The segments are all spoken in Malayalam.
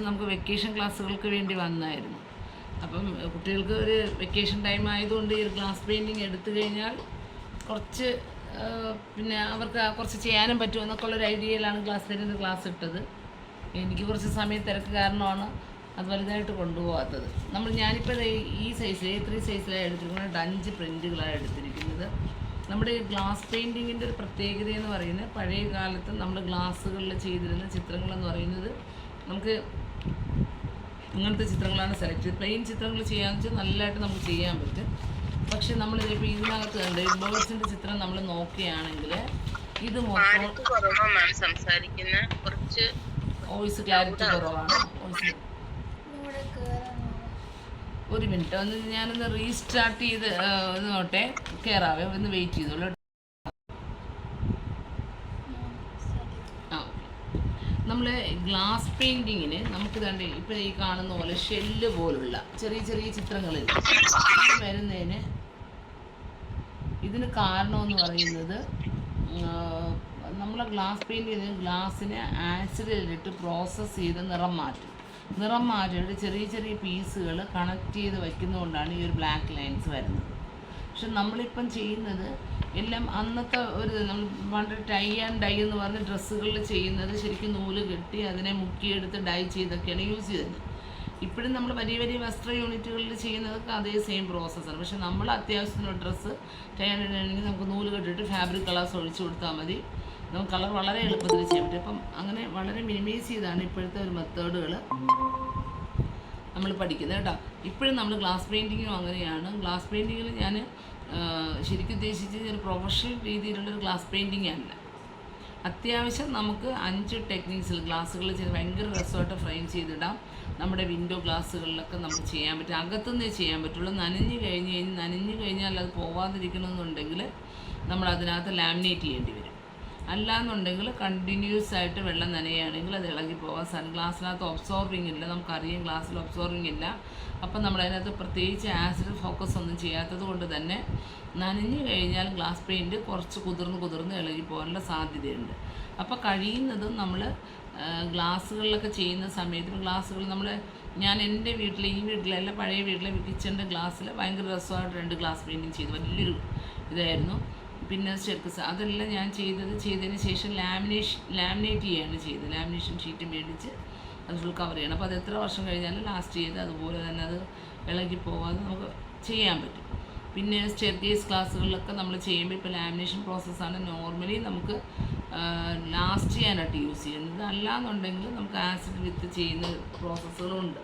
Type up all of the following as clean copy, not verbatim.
നമുക്ക് വെക്കേഷൻ ക്ലാസ്സുകൾക്ക് വേണ്ടി വന്നായിരുന്നു. അപ്പം കുട്ടികൾക്ക് ഒരു വെക്കേഷൻ ടൈം ആയതുകൊണ്ട് ഈ ഒരു ഗ്ലാസ് പെയിൻറ്റിങ് എടുത്തു കഴിഞ്ഞാൽ കുറച്ച് പിന്നെ അവർക്ക് കുറച്ച് ചെയ്യാനും പറ്റുമെന്നൊക്കെ ഉള്ളൊരു ഐഡിയയിലാണ് ക്ലാസ് ഇട്ടത്. എനിക്ക് കുറച്ച് സമയം തിരക്ക് കാരണമാണ് അത് വലുതായിട്ട് കൊണ്ടുപോകാത്തത്. ഞാനിപ്പോൾ ഈ സൈസിൽ A3 സൈസിലാണ് എടുത്തിരിക്കുന്നത്. 5 പ്രിൻറ്റുകളാണ് എടുത്തിരിക്കുന്നത്. നമ്മുടെ ഈ ഗ്ലാസ് പെയിൻറ്റിങ്ങിൻ്റെ ഒരു പ്രത്യേകത എന്ന് പറയുന്നത്, പഴയ കാലത്ത് നമ്മൾ ഗ്ലാസ്സുകളിൽ ചെയ്തിരുന്ന ചിത്രങ്ങളെന്ന് പറയുന്നത് നമുക്ക് അങ്ങനത്തെ ചിത്രങ്ങളാണ് സെലക്ട് ചെയ്ത്. പ്ലെയിൻ ചിത്രങ്ങൾ ചെയ്യാമെന്ന് വെച്ചാൽ നല്ലതായിട്ട് നമുക്ക് ചെയ്യാൻ പറ്റും. പക്ഷെ നമ്മൾ ഇപ്പോൾ ഇതിനകത്ത് കണ്ട് ബേർഡ്സിൻ്റെ ചിത്രം നമ്മൾ നോക്കുകയാണെങ്കിൽ ഇത് മൊത്തം വോയിസ് ക്ലാരിറ്റി കുറവാണ്. ഒരു മിനിറ്റ് ഒന്ന് ഞാനൊന്ന് റീസ്റ്റാർട്ട് ചെയ്ത് നോട്ടെ. കയറാവേ, ഒന്ന് വെയിറ്റ് ചെയ്തോളൂ. നമ്മൾ ഗ്ലാസ് പെയിൻറ്റിങ്ങിന് നമുക്ക് കണ്ട് ഇപ്പോൾ ഈ കാണുന്ന പോലെ ഷെല്ല് പോലുള്ള ചെറിയ ചെറിയ ചിത്രങ്ങളിൽ വരുന്നതിന് ഇതിന് കാരണമെന്ന് പറയുന്നത്, നമ്മളെ ഗ്ലാസ് പെയിൻറ്റ് ചെയ്ത് ഗ്ലാസ്സിനെ ആസിഡിലിട്ട് പ്രോസസ്സ് ചെയ്ത് നിറം മാറ്റിയിട്ട് ചെറിയ ചെറിയ പീസുകൾ കണക്ട് ചെയ്ത് വയ്ക്കുന്നതുകൊണ്ടാണ് ഈ ഒരു ബ്ലാക്ക് ലൈൻസ് വരുന്നത്. പക്ഷെ നമ്മളിപ്പം ചെയ്യുന്നത് എല്ലാം അന്നത്തെ നമ്മൾ പണ്ട് ടൈ ആൻഡ് ഡൈ എന്ന് പറഞ്ഞ് ഡ്രസ്സുകളിൽ ചെയ്യുന്നത് ശരിക്കും നൂല് കെട്ടി അതിനെ മുക്കിയെടുത്ത് ഡൈ ചെയ്തൊക്കെയാണ് യൂസ് ചെയ്തത്. ഇപ്പോഴും നമ്മൾ വലിയ വലിയ വസ്ത്ര യൂണിറ്റുകളിൽ ചെയ്യുന്നതൊക്കെ അതേ സെയിം പ്രോസസ്സാണ്. പക്ഷെ നമ്മൾ അത്യാവശ്യത്തിനുള്ള ഡ്രസ്സ് ടൈ ആൻഡ് ഡൈ ആണെങ്കിൽ നമുക്ക് നൂല് കെട്ടിയിട്ട് ഫാബ്രിക് കളേഴ്സ് ഒഴിച്ചു കൊടുത്താൽ മതി. നമുക്ക് കളർ വളരെ എളുപ്പത്തിൽ ചെയ്യാൻ പറ്റും. അപ്പം അങ്ങനെ വളരെ മിനിമൈസ് ചെയ്താണ് ഇപ്പോഴത്തെ ഒരു മെത്തേഡുകൾ നമ്മൾ പഠിക്കുന്നത് കേട്ടോ. ഇപ്പോഴും നമ്മൾ ഗ്ലാസ് പെയിൻറ്റിങ്ങും അങ്ങനെയാണ്. ഗ്ലാസ് പെയിൻറ്റിങ്ങിൽ ഞാൻ ശരിക്കും ഉദ്ദേശിച്ചത് ഒരു പ്രൊഫഷണൽ രീതിയിലുള്ളൊരു ഗ്ലാസ് പെയിൻറ്റിങ് അല്ല. അത്യാവശ്യം നമുക്ക് 5 ടെക്നിക്സിൽ ഗ്ലാസ്സുകൾ ചെയ്ത് ഭയങ്കര രസമായിട്ട് ഫ്രെയിം ചെയ്തിടാം. നമ്മുടെ വിൻഡോ ഗ്ലാസ്സുകളിലൊക്കെ നമുക്ക് ചെയ്യാൻ പറ്റും. അകത്തുനിന്നേ ചെയ്യാൻ പറ്റുള്ളൂ. നനഞ്ഞു കഴിഞ്ഞാൽ അത് പോവാതിരിക്കണമെന്നുണ്ടെങ്കിൽ നമ്മൾ അതിനകത്ത് ലാമിനേറ്റ് ചെയ്യേണ്ടി വരും. അല്ലാന്നുണ്ടെങ്കിൽ കണ്ടിന്യൂസ് ആയിട്ട് വെള്ളം നനയുകയാണെങ്കിൽ അത് ഇളകി പോകാം. ഗ്ലാസ്സിനകത്ത് ഒബ്സോർവിങ് ഇല്ല, നമുക്കറിയാം ഗ്ലാസ്സിൽ ഒബ്സോർവിങ് ഇല്ല. അപ്പം നമ്മളതിനകത്ത് പ്രത്യേകിച്ച് ആസിഡ് ഫോക്കസ് ഒന്നും ചെയ്യാത്തത് കൊണ്ട് തന്നെ നനഞ്ഞു കഴിഞ്ഞാൽ ഗ്ലാസ് പെയിൻറ്റ് കുറച്ച് കുതിർന്ന് ഇളകി പോകാനുള്ള സാധ്യതയുണ്ട്. അപ്പോൾ കഴിയുന്നതും നമ്മൾ ഗ്ലാസ്സുകളിലൊക്കെ ചെയ്യുന്ന സമയത്ത് ഗ്ലാസ്സുകൾ ഞാൻ എൻ്റെ ഈ വീട്ടിലല്ല, പഴയ വീട്ടിലെ കിച്ചൻ്റെ ഗ്ലാസ്സിൽ ഭയങ്കര രസമായിട്ട് 2 ഗ്ലാസ് പെയിൻറ്റിങ് ചെയ്തു. വലിയൊരു ഇതായിരുന്നു. പിന്നെ സ്റ്റെർക്കസ് അതെല്ലാം ഞാൻ ചെയ്തതിന് ശേഷം ലാമിനേറ്റ് ചെയ്യുകയാണ് ചെയ്തത്. ലാമിനേഷൻ ഷീറ്റ് മേടിച്ച് അത് ഫുൾ കവർ ചെയ്യണം. അപ്പോൾ അത് എത്ര വർഷം കഴിഞ്ഞാലും ലാസ്റ്റ് ചെയ്ത് അതുപോലെ തന്നെ അത് ഇളകി പോകാതെ നമുക്ക് ചെയ്യാൻ പറ്റും. പിന്നെ സ്റ്റെയർകേസ് ക്ലാസ്സുകളിലൊക്കെ നമ്മൾ ചെയ്യുമ്പോൾ ഇപ്പോൾ ലാമിനേഷൻ പ്രോസസ്സാണ് നോർമലി നമുക്ക് ലാസ്റ്റ് ചെയ്യാനായിട്ട് യൂസ് ചെയ്യുന്നത്. അല്ലാന്നുണ്ടെങ്കിൽ നമുക്ക് ആസിഡ് വിത്ത് ചെയ്യുന്ന പ്രോസസ്സുകളുണ്ട്.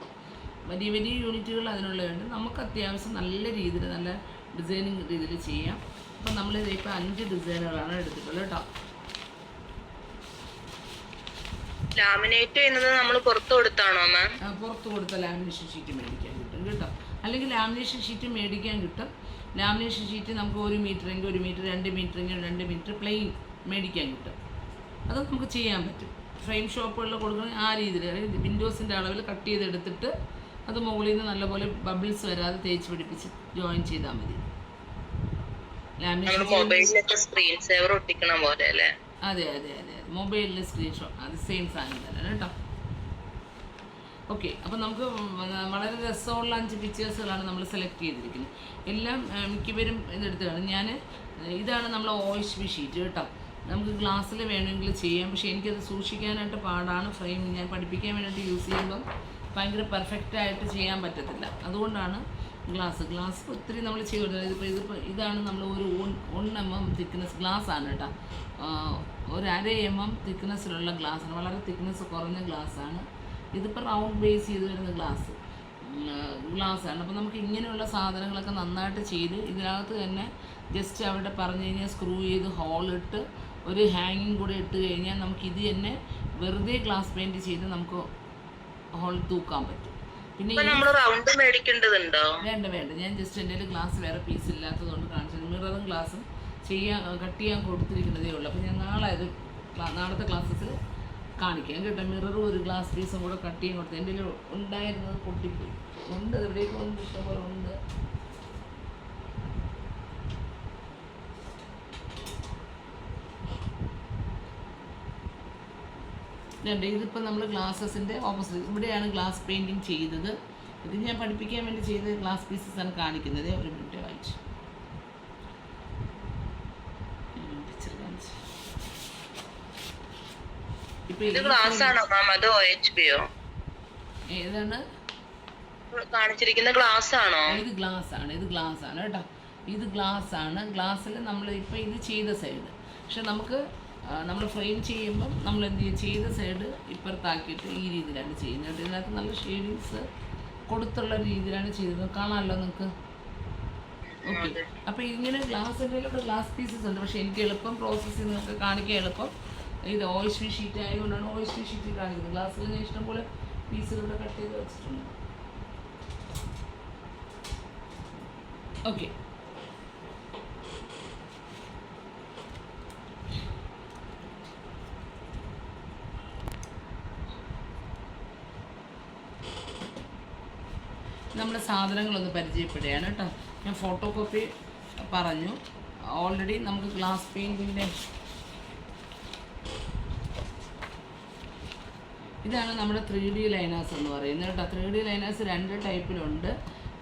വലിയ വലിയ യൂണിറ്റുകൾ അതിനുള്ളതുണ്ട്. നമുക്ക് അത്യാവശ്യം നല്ല രീതിയിൽ നല്ല ഡിസൈനിങ് രീതിയിൽ ചെയ്യാം. അപ്പം നമ്മളിത് ഇപ്പോൾ 5 ഡിസൈനുകളാണ് എടുത്തിട്ടുള്ളത് കേട്ടോ. ലാമിനേറ്റ് ചെയ്യുന്നത് നമ്മൾ പുറത്ത് കൊടുത്താണോ മാം? പുറത്ത് കൊടുത്ത ലാമിനേഷൻ ഷീറ്റ് മേടിക്കാൻ കിട്ടും കേട്ടോ. അല്ലെങ്കിൽ ലാമിനേഷൻ ഷീറ്റ് മേടിക്കാൻ കിട്ടും. ലാമിനേഷൻ ഷീറ്റ് നമുക്ക് 1 മീറ്ററെങ്കിൽ 1 മീറ്റർ, 2 മീറ്ററെങ്കിൽ 2 മീറ്റർ പ്ലെയിൻ മേടിക്കാൻ കിട്ടും. അത് നമുക്ക് ചെയ്യാൻ പറ്റും. ഫ്രെയിം ഷോപ്പുകളിൽ കൊടുക്കുന്ന ആ രീതിയിൽ, അതായത് വിൻഡോസിൻ്റെ അളവിൽ കട്ട് ചെയ്തെടുത്തിട്ട് അത് മുകളിൽ നിന്ന് നല്ലപോലെ ബബിൾസ് വരാതെ തേച്ച് പിടിപ്പിച്ച് ജോയിൻ ചെയ്താൽ മതി. സ്ക്രീൻ സേവർ ഒട്ടിക്കണ പോലെ അല്ലേ? അതെ, മൊബൈലിൽ സ്ക്രീൻഷോട്ട് അത് സെയിം സാധനം തന്നെ കേട്ടോ. ഓക്കെ, അപ്പം നമുക്ക് വളരെ രസമുള്ള 5 പിക്ചേഴ്സുകളാണ് നമ്മൾ സെലക്ട് ചെയ്തിരിക്കുന്നത്. എല്ലാം മിക്കവരും ഇതെടുത്തതാണ്. ഇതാണ് നമ്മൾ OHB ഷീറ്റ് കേട്ടോ. നമുക്ക് ഗ്ലാസ്സിൽ വേണമെങ്കിൽ ചെയ്യാം. പക്ഷേ എനിക്കത് സൂക്ഷിക്കാനായിട്ട് പാടാണ്. ഫ്രെയിം ഞാൻ പഠിപ്പിക്കാൻ വേണ്ടിയിട്ട് യൂസ് ചെയ്യുമ്പം ഭയങ്കര പെർഫെക്റ്റായിട്ട് ചെയ്യാൻ പറ്റത്തില്ല. അതുകൊണ്ടാണ് ഗ്ലാസ് ഒത്തിരി നമ്മൾ ചെയ്തുകൊടുക്കുന്നത്. ഇതാണ് നമ്മൾ ഒരു 1 mm തിക്നെസ് ഗ്ലാസ്സാണ് കേട്ടോ. ഒരു 1/2 mm തിക്നെസ്സിലുള്ള ഗ്ലാസ്സാണ്. വളരെ തിക്നെസ് കുറഞ്ഞ ഗ്ലാസ്സാണ്. ഇതിപ്പോൾ റൗണ്ട് ബേസ് ചെയ്ത് വരുന്ന ഗ്ലാസ്സാണ്. അപ്പോൾ നമുക്ക് ഇങ്ങനെയുള്ള സാധനങ്ങളൊക്കെ നന്നായിട്ട് ചെയ്ത് ഇതിനകത്ത് തന്നെ ജസ്റ്റ് അവിടെ പറഞ്ഞു കഴിഞ്ഞാൽ സ്ക്രൂ ചെയ്ത് ഹോളിട്ട് ഒരു ഹാങ്ങിങ് കൂടെ ഇട്ട് കഴിഞ്ഞാൽ നമുക്ക് ഇത് തന്നെ വെറുതെ ഗ്ലാസ് പെയിൻറ്റ് ചെയ്ത് നമുക്ക് ഹോൾ തൂക്കാൻ പറ്റും. പിന്നെ റൗണ്ട് മേടിക്കേണ്ടതുണ്ടോ? വേണ്ട, ഞാൻ ജസ്റ്റ് എൻ്റെ ഗ്ലാസ് വേറെ പീസ് ഇല്ലാത്തതുകൊണ്ട് കാണിച്ചത്. മിററും ഗ്ലാസും കട്ട് ചെയ്യാൻ കൊടുത്തിരിക്കുന്നതേ ഉള്ളൂ. അപ്പോൾ ഞാൻ നാളത്തെ ക്ലാസ്സിൽ കാണിക്കാം കേട്ടോ. മിററും ഒരു ഗ്ലാസ് പീസും കൂടെ കട്ട് ചെയ്യാൻ കൊടുത്തു. എൻ്റെ ഉണ്ടായിരുന്നത് പൊട്ടിപ്പോയി. ഉണ്ട്, എവിടെയൊക്കെ ഉണ്ട്, ഇഷ്ടംപോലെ ഉണ്ട്. ഇതുണ്ട്, ഇതിപ്പോൾ നമ്മൾ ഗ്ലാസസിൻ്റെ ഓപ്പോസിറ്റ് ഇവിടെയാണ് ഗ്ലാസ് പെയിൻറ്റിങ് ചെയ്തത്. ഇത് ഞാൻ പഠിപ്പിക്കാൻ വേണ്ടി ചെയ്ത ഗ്ലാസ് പീസസ് ആണ് കാണിക്കുന്നത്. ഒരു മിനിറ്റ് വായിച്ചു. ഇപ്പം ഇത് ഗ്ലാസ് ആണോ മാം അതോ OHBയോ? ഏതാണ് കാണിച്ചിരിക്കുന്ന ഗ്ലാസ് ആണോ? ഇത് ഗ്ലാസ് ആണ്, ഇത് ഗ്ലാസ് ആണ് കേട്ടോ. ഇത് ഗ്ലാസ് ആണ്. ഗ്ലാസ്സിൽ നമ്മൾ ഇപ്പോൾ ഇത് ചെയ്ത സൈഡ്, പക്ഷെ നമുക്ക് നമ്മൾ ഫ്രെയിം ചെയ്യുമ്പം നമ്മൾ എന്ത് ചെയ്യും, ചെയ്ത സൈഡ് ഇപ്പുറത്താക്കിയിട്ട് ഈ രീതിയിലാണ് ചെയ്യുന്നത് കേട്ടോ. ഇതിനകത്ത് നല്ല ഷെയ്ഡിങ്സ് കൊടുത്തുള്ള രീതിയിലാണ് ചെയ്തത്, കാണാമല്ലോ നിങ്ങൾക്ക്. ഓക്കെ, അപ്പോൾ ഇങ്ങനെ ഗ്ലാസിൻ്റെ ഗ്ലാസ് പീസസ് ഉണ്ട്. പക്ഷേ എനിക്ക് എളുപ്പം പ്രോസസ്സ് നിങ്ങൾക്ക് കാണിക്കാൻ എളുപ്പം ഇത് OHB ഷീറ്റ് ആയതുകൊണ്ടാണ് OHB ഷീറ്റിൽ കാണിക്കുന്നത്. ഗ്ലാസ്സിൽ ഞാൻ ഇഷ്ടംപോലെ പീസുകളുടെ കട്ട് ചെയ്ത് വെച്ചിട്ടുണ്ട്. ഓക്കെ, നമ്മുടെ സാധനങ്ങളൊന്ന് പരിചയപ്പെടുകയാണ് കേട്ടോ. ഞാൻ ഫോട്ടോ കോപ്പി പറഞ്ഞു ഓൾറെഡി. നമുക്ക് ഗ്ലാസ് പെയിൻറ്റിൻ്റെ ഇതാണ് നമ്മുടെ 3D ലൈനേഴ്സ് എന്ന് പറയുന്നത് കേട്ടോ. 3D liners 2 ടൈപ്പിലുണ്ട്.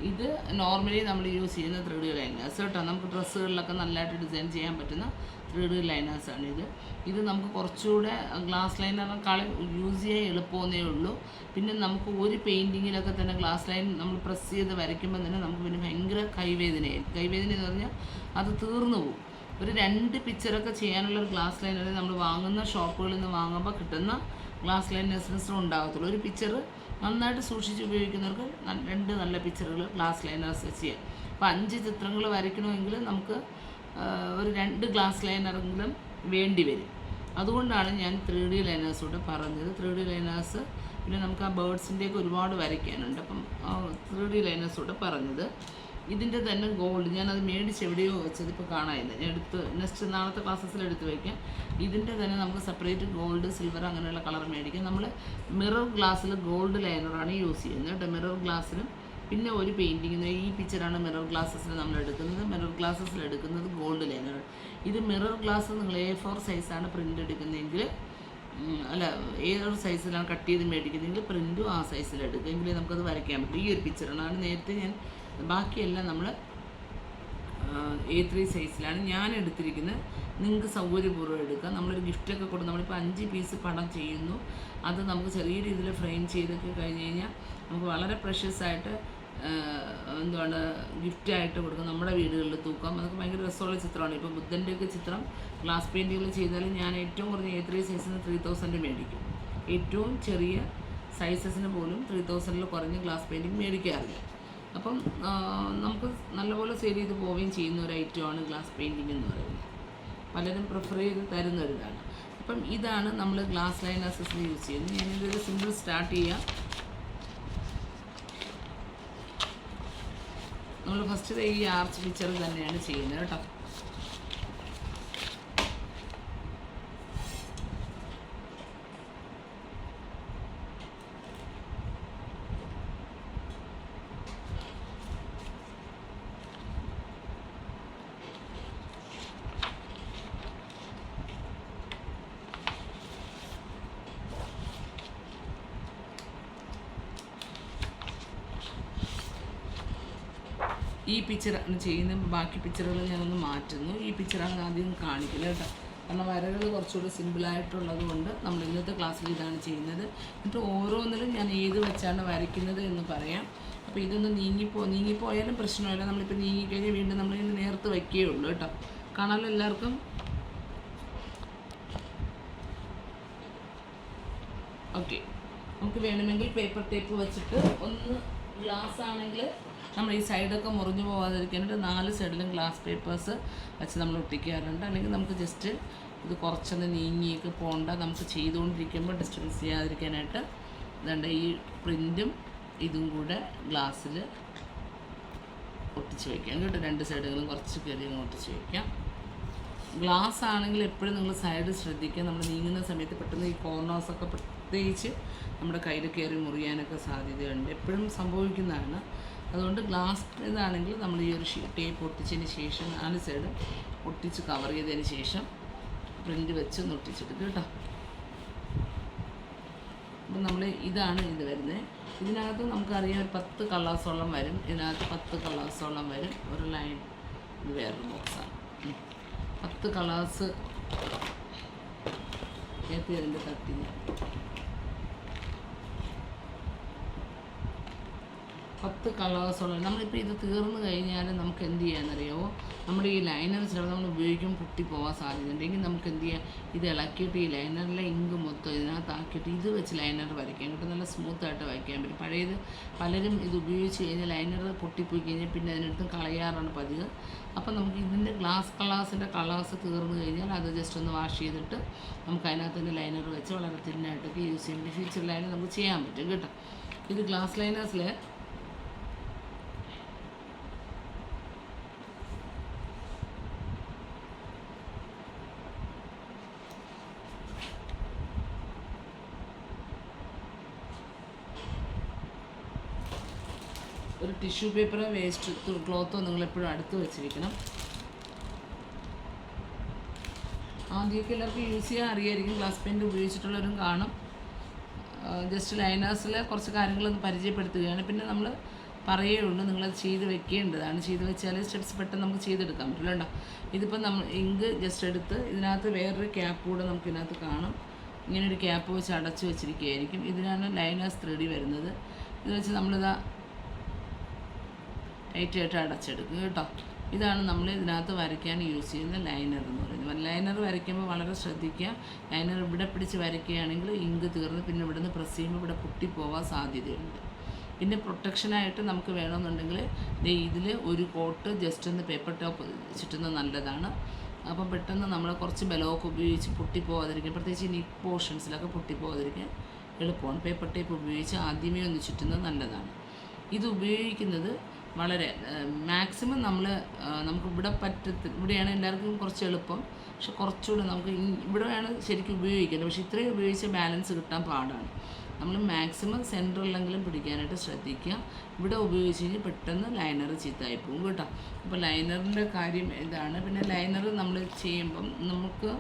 ഇത് നോർമലി നമ്മൾ യൂസ് ചെയ്യുന്ന 3D ലൈനേഴ്സ് കേട്ടോ. നമുക്ക് ഡ്രസ്സുകളിലൊക്കെ നല്ലതായിട്ട് ഡിസൈൻ ചെയ്യാൻ പറ്റുന്ന 3D ലൈനേഴ്സാണ് ഇത്. ഇത് നമുക്ക് കുറച്ചുകൂടെ ഗ്ലാസ് ലൈനറിനേക്കാളും യൂസ് ചെയ്യാൻ എളുപ്പമെന്നേ ഉള്ളൂ. പിന്നെ നമുക്ക് ഒരു പെയിൻറ്റിങ്ങിലൊക്കെ തന്നെ ഗ്ലാസ് ലൈൻ നമ്മൾ പ്രസ് ചെയ്ത് വരയ്ക്കുമ്പോൾ തന്നെ നമുക്ക് പിന്നെ ഭയങ്കര കൈവേദനയായിരിക്കും. കൈവേദന എന്ന് പറഞ്ഞാൽ അത് തീർന്നു പോകും. ഒരു 2 പിക്ചറൊക്കെ ചെയ്യാനുള്ള ഒരു ഗ്ലാസ് ലൈനർ നമ്മൾ വാങ്ങുന്ന ഷോപ്പുകളിൽ നിന്ന് വാങ്ങുമ്പോൾ കിട്ടുന്ന ഗ്ലാസ് ലൈനേഴ്സിനും ഉണ്ടാകത്തുള്ളൂ. ഒരു പിക്ചർ നന്നായിട്ട് സൂക്ഷിച്ച് ഉപയോഗിക്കുന്നവർക്ക് 2 നല്ല പിക്ചറുകൾ ഗ്ലാസ് ലൈനേഴ്സ് ചെയ്യാം. അപ്പോൾ 5 ചിത്രങ്ങൾ വരയ്ക്കണമെങ്കിൽ നമുക്ക് ഒരു 2 ഗ്ലാസ് ലൈനറെങ്കിലും വേണ്ടി വരും. അതുകൊണ്ടാണ് ഞാൻ 3D ലൈനേഴ്സ് കൂടെ പറഞ്ഞത്. 3D ലൈനേഴ്സ് പിന്നെ നമുക്ക് ആ ബേർഡ്സിൻ്റെയൊക്കെ ഒരുപാട് വരയ്ക്കാനുണ്ട്. അപ്പം 3D ലൈനേഴ്സ് കൂടെ പറഞ്ഞത്. ഇതിൻ്റെ തന്നെ ഗോൾഡ് ഞാനത് മേടിച്ച് എവിടെയോ വെച്ചത് ഇപ്പോൾ കാണാനില്ല. ഞാൻ എടുത്ത് നെക്സ്റ്റ് നാളത്തെ ക്ലാസ്സസിൽ എടുത്ത് വയ്ക്കാം. ഇതിൻ്റെ തന്നെ നമുക്ക് സെപ്പറേറ്റ് ഗോൾഡ്, സിൽവർ അങ്ങനെയുള്ള കളർ മേടിക്കാം. നമ്മൾ മിറർ ഗ്ലാസ്സിൽ ഗോൾഡ് ലൈനറാണ് യൂസ് ചെയ്യുന്നത് കേട്ടോ. മിറർ ഗ്ലാസ്സിലും പിന്നെ ഒരു പെയിൻറ്റിങ്ങിന് ഈ പിക്ചറാണ് മിറർ ഗ്ലാസ്സസിൽ നമ്മൾ എടുക്കുന്നത്. മിറർ ഗ്ലാസ്സസിൽ എടുക്കുന്നത് ഗോൾഡ് ലൈനർ. ഇത് മിറർ ഗ്ലാസ് നിങ്ങൾ A4 സൈസാണ് പ്രിൻ്റ് എടുക്കുന്നതെങ്കിൽ, അല്ല ഏതൊരു സൈസിലാണ് കട്ട് ചെയ്ത് മേടിക്കുന്നതെങ്കിൽ പ്രിൻറ്റും ആ സൈസിലെടുക്കുക, എങ്കിലേ നമുക്കത് വരയ്ക്കാൻ പറ്റും. ഈ ഒരു പിക്ചറാണ്. അത് നേരത്തെ ഞാൻ ബാക്കിയെല്ലാം നമ്മൾ A3 സൈസിലാണ് ഞാൻ എടുത്തിരിക്കുന്നത്. നിങ്ങൾക്ക് സൗകര്യപൂർവ്വം എടുക്കാം. നമ്മളൊരു ഗിഫ്റ്റൊക്കെ കൊടുക്കും. നമ്മളിപ്പോൾ 5 പീസ് പടം ചെയ്യുന്നു, അത് നമുക്ക് ചെറിയ രീതിയിൽ ഫ്രെയിം ചെയ്തൊക്കെ കഴിഞ്ഞ് കഴിഞ്ഞാൽ നമുക്ക് വളരെ പ്രഷ്യസായിട്ട് എന്താണ് ഗിഫ്റ്റായിട്ട് കൊടുക്കും. നമ്മുടെ വീടുകളിൽ തൂക്കാം. അതൊക്കെ ഭയങ്കര രസമുള്ള ചിത്രമാണ്. ഇപ്പോൾ ബുദ്ധൻ്റെയൊക്കെ ചിത്രം ഗ്ലാസ് പെയിൻറ്റുകൾ ചെയ്താൽ ഞാൻ ഏറ്റവും കുറഞ്ഞ A3 സൈസിന് 3000 മേടിക്കും. ഏറ്റവും ചെറിയ സൈസസിന് പോലും 3000 കുറഞ്ഞ് ഗ്ലാസ് പെയിൻറ്റിങ് മേടിക്കാറില്ല. അപ്പം നമുക്ക് നല്ലപോലെ സെയിൽ ചെയ്ത് പോവുകയും ചെയ്യുന്ന ഒരു ഐറ്റമാണ് ഗ്ലാസ് പെയിൻറ്റിങ് എന്ന് പറയുന്നത്. പലരും പ്രിഫർ ചെയ്ത് തരുന്നൊരിതാണ്. അപ്പം ഇതാണ് നമ്മൾ ഗ്ലാസ് ലൈനേഴ്സിൽ യൂസ് ചെയ്യുന്നത്. ഞാനിതൊരു സിമ്പിൾ സ്റ്റാർട്ട് ചെയ്യാം. നമ്മൾ ഫസ്റ്റ് ഈ ആർച്ച് പിക്ചർ തന്നെയാണ് ചെയ്യുന്നത് കേട്ടോ. ഈ പിക്ചറാണ് ചെയ്യുന്നത്. ബാക്കി പിക്ചറുകൾ ഞാനൊന്ന് മാറ്റുന്നു. ഈ പിക്ചറാണ് ആദ്യം കാണിക്കുന്നത് കേട്ടോ. കാരണം വരകൾ കുറച്ചുകൂടി സിമ്പിളായിട്ടുള്ളത് കൊണ്ട് നമ്മൾ ഇന്നത്തെ ക്ലാസ്സിൽ ഇതാണ് ചെയ്യുന്നത്. എന്നിട്ട് ഓരോന്നിലും ഞാൻ ഏത് വെച്ചാണ് വരയ്ക്കുന്നത് എന്ന് പറയാം. അപ്പോൾ ഇതൊന്ന് നീങ്ങിപ്പോയാലും പ്രശ്നമില്ല. നമ്മളിപ്പോൾ നീങ്ങിക്കഴിഞ്ഞാൽ വീണ്ടും നമ്മളിങ്ങനെ നേർത്ത് വയ്ക്കുകയുള്ളൂ കേട്ടോ. കാണാമല്ലോ എല്ലാവർക്കും. ഓക്കെ, നമുക്ക് വേണമെങ്കിൽ പേപ്പർ ടേപ്പ് വെച്ചിട്ട് ഒന്ന്, ഗ്ലാസ് ആണെങ്കിൽ നമ്മൾ ഈ സൈഡൊക്കെ മുറിഞ്ഞു പോകാതിരിക്കാനായിട്ട് 4 സൈഡിലും ഗ്ലാസ് പേപ്പേഴ്സ് വെച്ച് നമ്മൾ ഒട്ടിക്കാറുണ്ട്. അല്ലെങ്കിൽ നമുക്ക് ജസ്റ്റ് ഇത് കുറച്ചൊന്ന് നീങ്ങിയൊക്കെ പോകണ്ട, നമുക്ക് ചെയ്തുകൊണ്ടിരിക്കുമ്പോൾ ഡിസ്റ്റർബൻസ് ചെയ്യാതിരിക്കാനായിട്ട് ഇതുണ്ട് ഈ പ്രിൻറ്റും ഇതും കൂടെ ഗ്ലാസ്സിൽ ഒട്ടിച്ച് വയ്ക്കാം കേട്ടോ. 2 സൈഡുകളും കുറച്ച് കയറി ഒട്ടിച്ച് വയ്ക്കാം. ഗ്ലാസ് ആണെങ്കിൽ എപ്പോഴും നിങ്ങൾ സൈഡ് ശ്രദ്ധിക്കുക. നമ്മൾ നീങ്ങുന്ന സമയത്ത് പെട്ടെന്ന് ഈ കോർണേഴ്സൊക്കെ പ്രത്യേകിച്ച് നമ്മുടെ കയ്യിൽ കയറി മുറിയാനൊക്കെ സാധ്യതയുണ്ട്. എപ്പോഴും സംഭവിക്കുന്നതാണ്. അതുകൊണ്ട് ഗ്ലാസ് ഇതാണെങ്കിൽ നമ്മൾ ഈ ഒരു ടേപ്പ് ഒട്ടിച്ചതിന് ശേഷം 4 സൈഡ് ഒട്ടിച്ച് കവർ ചെയ്തതിന് ശേഷം പ്രിൻ്റ് വെച്ച് ഒന്ന് ഒട്ടിച്ചെടുക്കുക കേട്ടോ. അപ്പം നമ്മൾ ഇതാണ് ഇത് വരുന്നത്. ഇതിനകത്ത് നമുക്കറിയാം ഒരു 10 കളേഴ്സോളം വരും. ഇതിനകത്ത് 10 കളേഴ്സോളം വരും. ഒരു ലൈൻ ഇത് വേറൊരു ബോക്സാണ്. 10 കളേഴ്സ് ഏത്തി അതിൻ്റെ തട്ടിന് 10 കളേഴ്സോളം. നമ്മളിപ്പോൾ ഇത് തീർന്നു കഴിഞ്ഞാൽ നമുക്ക് എന്ത് ചെയ്യാമെന്നറിയാമോ, നമ്മുടെ ഈ ലൈനർ ചിലപ്പോൾ നമ്മൾ ഉപയോഗിക്കുമ്പോൾ പൊട്ടിപ്പോകാൻ സാധ്യതയുണ്ടെങ്കിൽ നമുക്ക് എന്ത് ചെയ്യാം, ഇത് ഇളക്കിയിട്ട് ഈ ലൈനറിലെ ഇങ്ക് മൊത്തം ഇതിനകത്താക്കിയിട്ട് ഇത് വെച്ച് ലൈനർ വരയ്ക്കാം കേട്ടോ. നല്ല സ്മൂത്തായിട്ട് വരയ്ക്കാൻ പറ്റും. പഴയത് പലരും ഇത് ഉപയോഗിച്ച് കഴിഞ്ഞാൽ ലൈനർ പൊട്ടിപ്പോയി കഴിഞ്ഞാൽ പിന്നെ അതിനടുത്ത് കളയാറാണ് പതിവ്. അപ്പോൾ നമുക്ക് ഇതിൻ്റെ ഗ്ലാസിൻ്റെ കളേഴ്സ് തീർന്നു കഴിഞ്ഞാൽ അത് ജസ്റ്റ് ഒന്ന് വാഷ് ചെയ്തിട്ട് നമുക്ക് അതിനകത്ത് ലൈനർ വെച്ച് വളരെ തിന്നായിട്ടൊക്കെ യൂസ് ചെയ്യാൻ ഫ്യൂച്ചർ ലൈനർ നമുക്ക് ചെയ്യാൻ പറ്റും കേട്ടോ. ഇത് ഗ്ലാസ് ലൈനേഴ്സിൽ ഒരു ടിഷ്യൂ പേപ്പറോ വേസ്റ്റ് ക്ലോത്തോ നിങ്ങളെപ്പോഴും അടുത്ത് വെച്ചിരിക്കണം. ആദ്യമൊക്കെ എല്ലാവർക്കും യൂസ് ചെയ്യാൻ അറിയായിരിക്കും, ഗ്ലാസ് പെയിൻറ്റ് ഉപയോഗിച്ചിട്ടുള്ളവരും കാണും. ജസ്റ്റ് ലൈനേഴ്സിൽ കുറച്ച് കാര്യങ്ങളൊന്ന് പരിചയപ്പെടുത്തുകയാണ്. പിന്നെ നമ്മൾ പറയുള്ളൂ, നിങ്ങളത് ചെയ്ത് വെക്കേണ്ടതാണ്. ചെയ്ത് വെച്ചാൽ സ്റ്റെപ്സ് പെട്ടെന്ന് നമുക്ക് ചെയ്തെടുക്കാൻ പറ്റില്ല കേട്ടോ. ഇതിപ്പോൾ നമ്മൾ ഇങ്ക് ജസ്റ്റ് എടുത്ത് ഇതിനകത്ത് വേറൊരു ക്യാപ്പ് കൂടെ നമുക്ക് ഇതിനകത്ത് കാണും. ഇങ്ങനൊരു ക്യാപ്പ് വെച്ച് അടച്ചു വെച്ചിരിക്കുകയായിരിക്കും. ഇതിനാണ് ലൈനേഴ്സ് 3D വരുന്നത്. ഇത് വെച്ച് നമ്മളിതാ ടൈറ്റായിട്ട് അടച്ചെടുക്കും കേട്ടോ. ഇതാണ് നമ്മൾ ഇതിനകത്ത് വരയ്ക്കാൻ യൂസ് ചെയ്യുന്ന ലൈനർ എന്ന് പറയുന്നത്. ലൈനർ വരയ്ക്കുമ്പോൾ വളരെ ശ്രദ്ധിക്കുക. ലൈനർ ഇവിടെ പിടിച്ച് വരയ്ക്കുകയാണെങ്കിൽ ഇങ്ക് തീർന്ന് പിന്നെ ഇവിടെ നിന്ന് പ്രസ് ചെയ്യുമ്പോൾ ഇവിടെ പൊട്ടിപ്പോകാൻ സാധ്യതയുണ്ട്. പിന്നെ പ്രൊട്ടക്ഷനായിട്ട് നമുക്ക് വേണമെന്നുണ്ടെങ്കിൽ ഇതിൽ ഒരു കോട്ട് ജസ്റ്റ് ഒന്ന് പേപ്പർ ടോപ്പ് ചുറ്റുന്നത് നല്ലതാണ്. അപ്പം പെട്ടെന്ന് നമ്മൾ കുറച്ച് ബലമൊക്കെ ഉപയോഗിച്ച് പൊട്ടിപ്പോകാതിരിക്കാൻ, പ്രത്യേകിച്ച് നിക്ക് പോർഷൻസിലൊക്കെ പൊട്ടിപ്പോകാതിരിക്കാൻ എളുപ്പമാണ്. പേപ്പർ ടേപ്പ് ഉപയോഗിച്ച് ആദ്യമേ ഒന്ന് ചുറ്റുന്നത് നല്ലതാണ്. ഇത് ഉപയോഗിക്കുന്നത് വളരെ മാക്സിമം നമുക്ക് ഇവിടെയാണ് എല്ലാവർക്കും കുറച്ച് എളുപ്പം. പക്ഷെ കുറച്ചുകൂടെ നമുക്ക് ഇവിടെയാണ് ശരിക്കും ഉപയോഗിക്കേണ്ടത്. പക്ഷേ ഇത്രയും ഉപയോഗിച്ച് ബാലൻസ് കിട്ടാൻ പാടാണ്. നമ്മൾ മാക്സിമം സെൻറ്ററിലെങ്കിലും പിടിക്കാനായിട്ട് ശ്രദ്ധിക്കുക. ഇവിടെ ഉപയോഗിച്ച് കഴിഞ്ഞാൽ പെട്ടെന്ന് ലൈനർ ചീത്തയായി പോകും കേട്ടോ. അപ്പോൾ ലൈനറിൻ്റെ കാര്യം ഇതാണ്. പിന്നെ ലൈനർ നമ്മൾ ചെയ്യുമ്പം നമുക്ക്